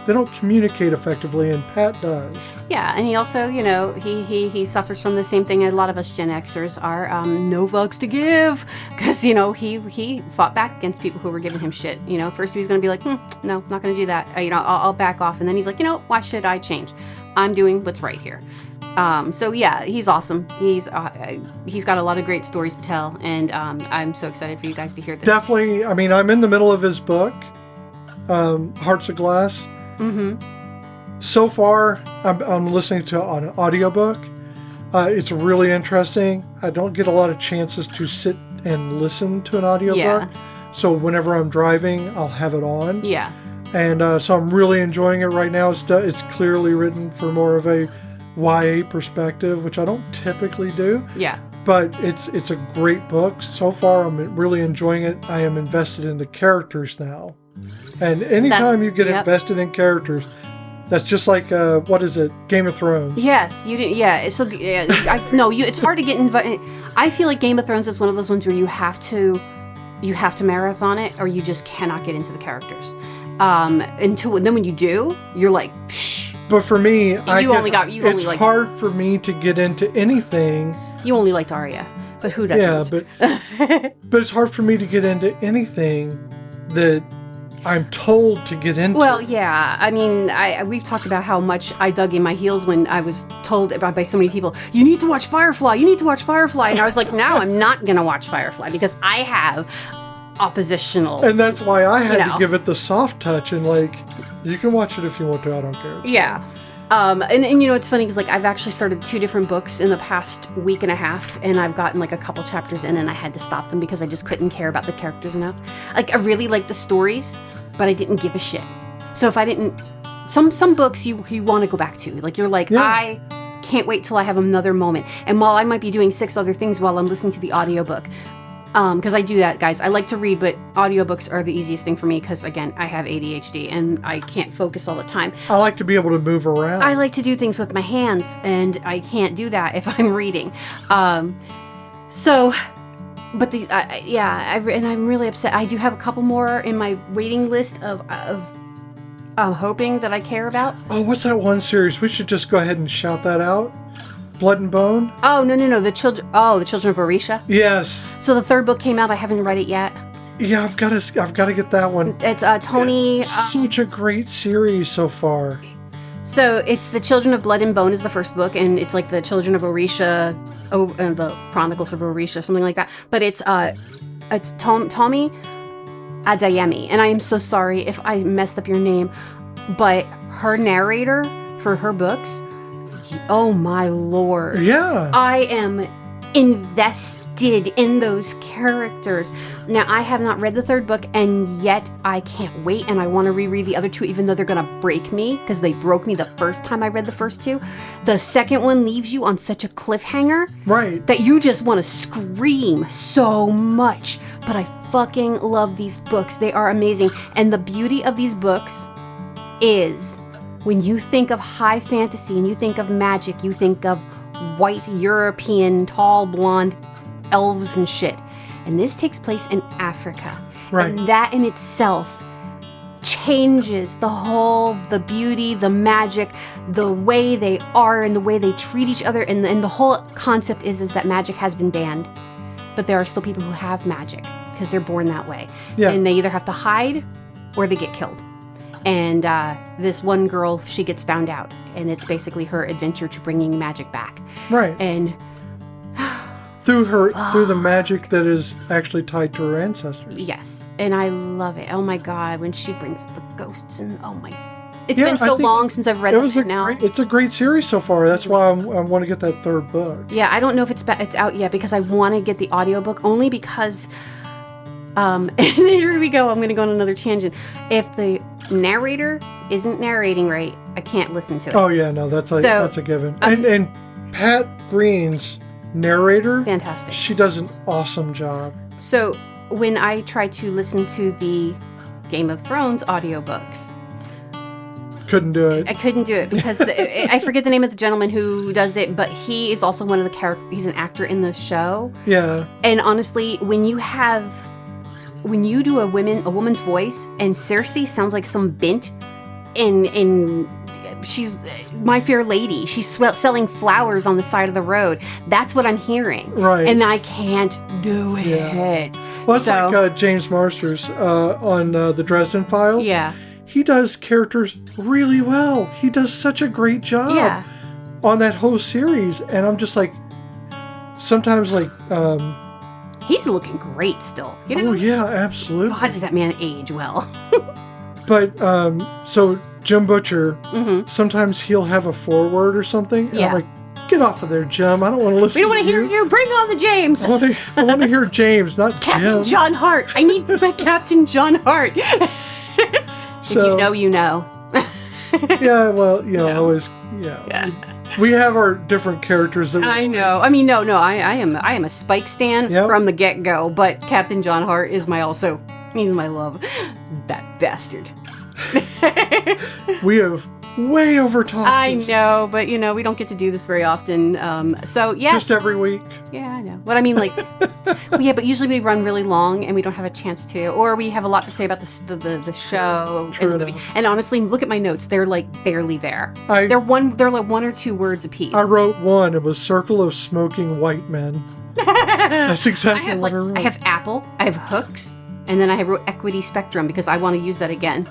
they don't communicate effectively, and Pat does. Yeah, and he also, you know, he suffers from the same thing a lot of us Gen Xers are, no fucks to give, because, you know, he fought back against people who were giving him shit. You know, first he was going to be like, no, not going to do that. You know, I'll back off, and then he's like, you know, why should I change? I'm doing what's right here. So yeah, he's awesome. He's got a lot of great stories to tell, and I'm so excited for you guys to hear this. Definitely. I mean, I'm in the middle of his book, Hearts of Glass. Mm-hmm. So far, I'm listening to an audiobook. It's really interesting. I don't get a lot of chances to sit and listen to an audiobook. Yeah. So whenever I'm driving, I'll have it on. Yeah. And so I'm really enjoying it right now. It's clearly written for more of a YA perspective, which I don't typically do. Yeah. But it's a great book. So far, I'm really enjoying it. I am invested in the characters now. And anytime you get invested in characters, that's just like, what is it? Game of Thrones. Yes, you did. Yeah. So, it's hard to get invited. I feel like Game of Thrones is one of those ones where you have to marathon it, or you just cannot get into the characters. And then when you do, you're like, psh. But for me, it's hard for me to get into anything. You only liked Arya, but who doesn't? Yeah, but it's hard for me to get into anything that I'm told to get into. Well, yeah. I mean, we've talked about how much I dug in my heels when I was told by so many people, you need to watch Firefly. You need to watch Firefly. And I was like, no, I'm not going to watch Firefly because I have oppositional. And that's why I had to give it the soft touch and like, you can watch it if you want to. I don't care. Yeah. And you know, it's funny because like I've actually started 2 different books in the past week and a half, and I've gotten like a couple chapters in, and I had to stop them because I just couldn't care about the characters enough. Like I really liked the stories, but I didn't give a shit. So if I didn't, some books you want to go back to, like you're like, I can't wait till I have another moment. And while I might be doing 6 other things while I'm listening to the audiobook, because I do that, guys. I like to read, but audiobooks are the easiest thing for me because, again, I have ADHD and I can't focus all the time. I like to be able to move around. I like to do things with my hands, and I can't do that if I'm reading. And I'm really upset. I do have a couple more in my waiting list of hoping that I care about. Oh, what's that one series? We should just go ahead and shout that out. Blood and Bone? Oh, no. The Children of Orisha? Yes. So the 3rd book came out. I haven't read it yet. Yeah, I've got to get that one. It's Tony. Such a great series so far. So it's The Children of Blood and Bone is the first book, and it's like the Children of Orisha, the Chronicles of Orisha, something like that. But it's Tomi Adeyemi, and I am so sorry if I messed up your name, but her narrator for her books. Oh my lord. Yeah. I am invested in those characters. Now, I have not read the 3rd book, and yet I can't wait, and I want to reread the other 2, even though they're going to break me, because they broke me the first time I read the first 2. The 2nd one leaves you on such a cliffhanger. Right. That you just want to scream so much. But I fucking love these books. They are amazing. And the beauty of these books is, when you think of high fantasy and you think of magic, you think of white European, tall, blonde elves and shit. And this takes place in Africa. Right. And that in itself changes the beauty, the magic, the way they are and the way they treat each other. And the whole concept is that magic has been banned. But there are still people who have magic because they're born that way. Yeah. And they either have to hide or they get killed. And this one girl, she gets found out, and it's basically her adventure to bringing magic back. Right. And through the magic that is actually tied to her ancestors. Yes, and I love it. Oh my god, when she brings the ghosts and it's been so long since I've read it now. It's a great series so far. That's why I want to get that 3rd book. Yeah, I don't know if it's out yet because I want to get the audiobook only because. And here we go. I'm going to go on another tangent. If the narrator isn't narrating right, I can't listen to it. Oh yeah, no, that's a given. And Pat Green's narrator, fantastic. She does an awesome job. So when I try to listen to the Game of Thrones audiobooks, couldn't do it. I couldn't do it because I forget the name of the gentleman who does it, but he is also one of the characters. He's an actor in the show. Yeah. And honestly, when you do a woman's voice and Cersei sounds like some bint in she's My Fair Lady. She's selling flowers on the side of the road. That's what I'm hearing. Right. And I can't do it. Yeah. Well, it's like James Marsters on the Dresden Files. Yeah. He does characters really well. He does such a great job on that whole series. And I'm just like, sometimes like... he's looking great still. You know? Oh, yeah, absolutely. God, does that man age well. But, so Jim Butcher, sometimes he'll have a foreword or something. And I'm like, get off of there, Jim. I don't want to listen to you. We don't want to hear you. Bring on the James. I want to hear James, not Captain Jim. John Hart. I need my Captain John Hart. If you know, you know. Yeah, well, I always, we have our different characters. That I know. I mean, no, I am a Spike stan from the get-go, but Captain John Hart is he's my love. That bastard. We have way overtalked I know, but we don't get to do this very often. So yes, just every week. Yeah, I know. But I mean, like, but usually we run really long and we don't have a chance to, or we have a lot to say about the show True and the movie. And honestly, look at my notes; they're like barely there. They're like 1 or 2 words a piece. I wrote one. It was "Circle of Smoking White Men." That's exactly what I wrote. I have Apple, I have hooks, and then I wrote equity spectrum because I want to use that again.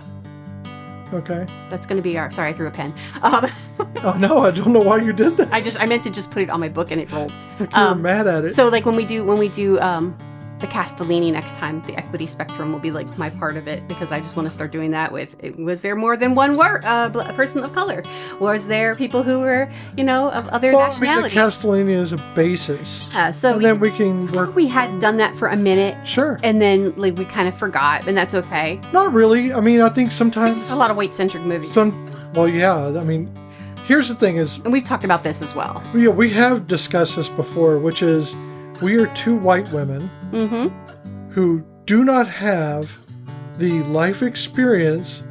Okay. That's going to be sorry, I threw a pen. Oh no, I don't know why you did that. I meant to just put it on my book and it rolled. Like you were mad at it. So like when we do the Castellini next time, the equity spectrum will be like my part of it because I just want to start doing that with, was there more than one a person of color? Was there people who were, of other nationalities? The Castellini is a basis. So then we can work. We had done that for a minute. Sure. And then like we kind of forgot, and that's okay. Not really. I mean, I think sometimes. There's a lot of white-centric movies. Well, yeah. I mean, here's the thing is. And we've talked about this as well. Yeah, we have discussed this before, which is we are 2 white women who do not have the life experience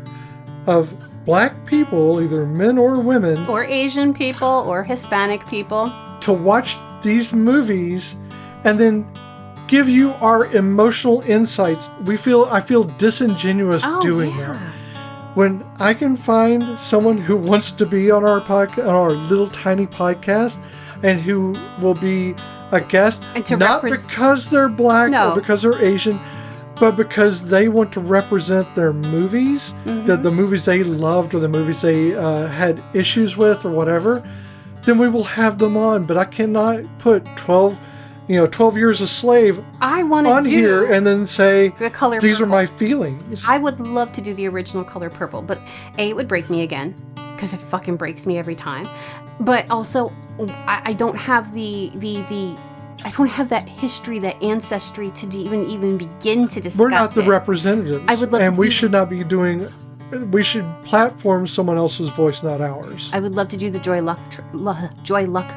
of black people, either men or women. Or Asian people or Hispanic people. To watch these movies and then give you our emotional insights. I feel disingenuous doing that. When I can find someone who wants to be on our podcast, on our little tiny podcast, and who will be a guest, and to not because they're black or because they're Asian, but because they want to represent their movies, the movies they loved or the movies they had issues with or whatever, then we will have them on. But I cannot put 12 Years a Slave on here and then say, the color these purple. are my feelings. I would love to do the original color purple, but it would break me again because it fucking breaks me every time. But also, I don't have I don't have that history, that ancestry to even begin to discuss. We're not the representatives. I would love and we should not be doing. We should platform someone else's voice, not ours. I would love to do the Joy Luck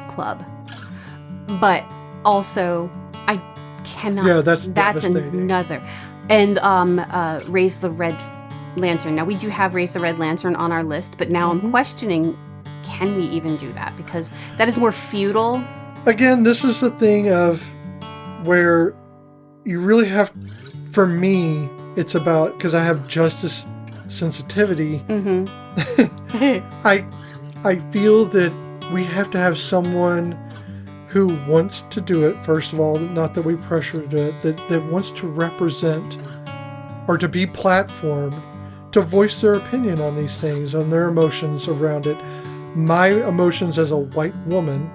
Club, but also I cannot. Yeah, that's another. And Raise the Red Lantern. Now we do have Raise the Red Lantern on our list, but now I'm questioning, can we even do that? Because that is more feudal. Again, this is the thing of where you really have, for me, it's about, because I have justice sensitivity, I feel that we have to have someone who wants to do it, first of all, not that we pressure to do it, that wants to represent or to be platformed, to voice their opinion on these things, on their emotions around it. My emotions as a white woman,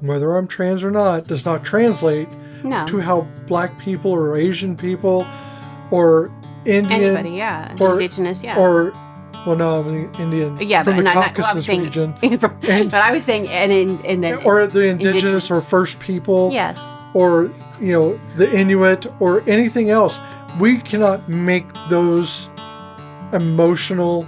whether I'm trans or not, does not translate to how black people or Asian people or Indian, anybody, or indigenous, or well, no, I mean Indian, from the Caucasus region. But I was saying, and then or the indigenous or First People, yes, or the Inuit or anything else. We cannot make those emotional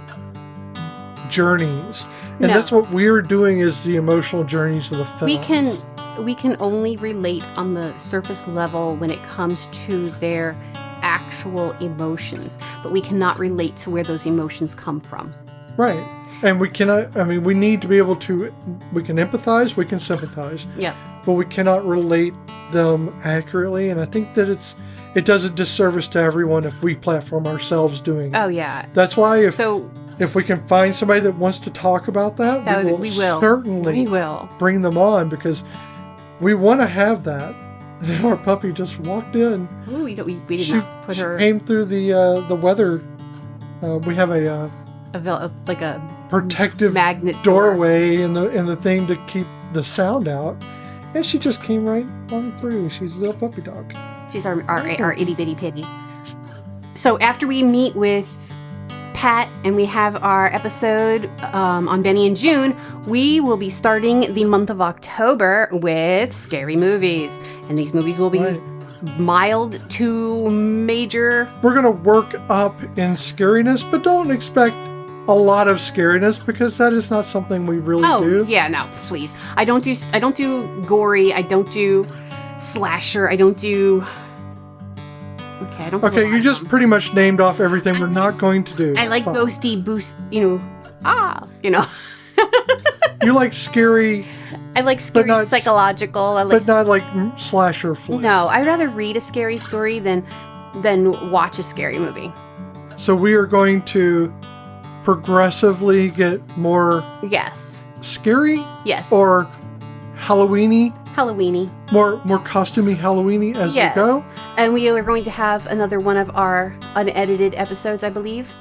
journeys. And that's what we're doing, is the emotional journeys of the films. We can only relate on the surface level when it comes to their actual emotions, but we cannot relate to where those emotions come from. Right. And we cannot, we need to be able to, we can empathize, we can sympathize. Yeah. But we cannot relate them accurately, and I think that it does a disservice to everyone if we platform ourselves doing it. Oh, yeah. That's why if we can find somebody that wants to talk about that, we will certainly bring them on, because we want to have that. And our puppy just walked in. Ooh, we did not put her. She came through the weather. We have a protective magnet doorway in the thing to keep the sound out, and she just came right on through. She's a little puppy dog. She's our itty bitty piggy. So after we meet with Pat and we have our episode on Benny and June, we will be starting the month of October with scary movies, and these movies will be mild to major. We're gonna work up in scariness, but don't expect a lot of scariness, because that is not something we really do. Oh yeah, no, please. I don't do gory. I don't do slasher. I don't do. Okay, I don't. Okay, you just pretty much named off everything we're not going to do. I like ghosty boost. You know. You like scary. I like scary psychological. But not like slasher flick. No, I'd rather read a scary story than watch a scary movie. So we are going to progressively get more. Yes. Scary. Yes. Or Halloweeny. More costumey Halloweeny as we go. And we are going to have another one of our unedited episodes, I believe.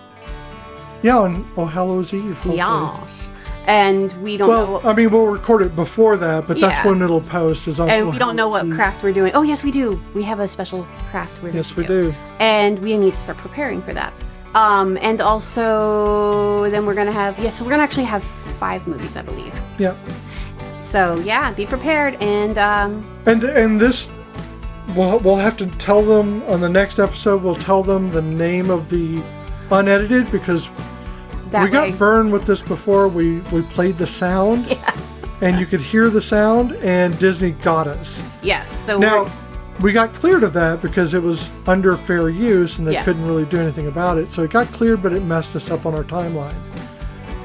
Yeah, on All Hallows Eve. Hopefully. Yes. And we don't know. I mean, we'll record it before that, but that's when it'll post. And we don't know what craft we're doing. Oh, yes, we do. We have a special craft we're Yes, we do. And we need to start preparing for that. And also, then we're going to have... so we're going to actually have 5 movies, I believe. Yeah. So, yeah, be prepared. And this... We'll have to tell them on the next episode. We'll tell them the name of the unedited, because... We got burned with this before. We played the sound, and you could hear the sound, and Disney got us. Yes. So now we got cleared of that because it was under fair use, and they couldn't really do anything about it. So it got cleared, but it messed us up on our timeline.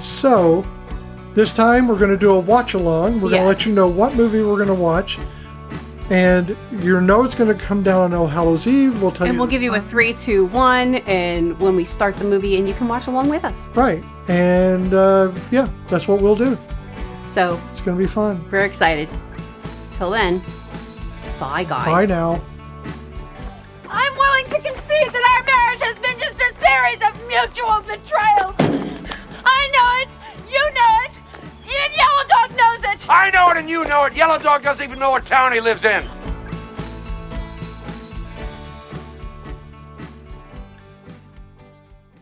So this time we're going to do a watch along. We're going to let you know what movie we're going to watch. And you know it's going to come down on All Hallows Eve. We'll tell you. And we'll give you a 3, 2, 1, and when we start the movie, and you can watch along with us. Right. And that's what we'll do. So it's going to be fun. We're excited. Till then, bye, guys. Bye now. I'm willing to concede that our marriage has been just a series of mutual betrayals. I know it. You know it. Even Yellow Dog knows it. I know it and you know it. Yellow Dog doesn't even know what town he lives in.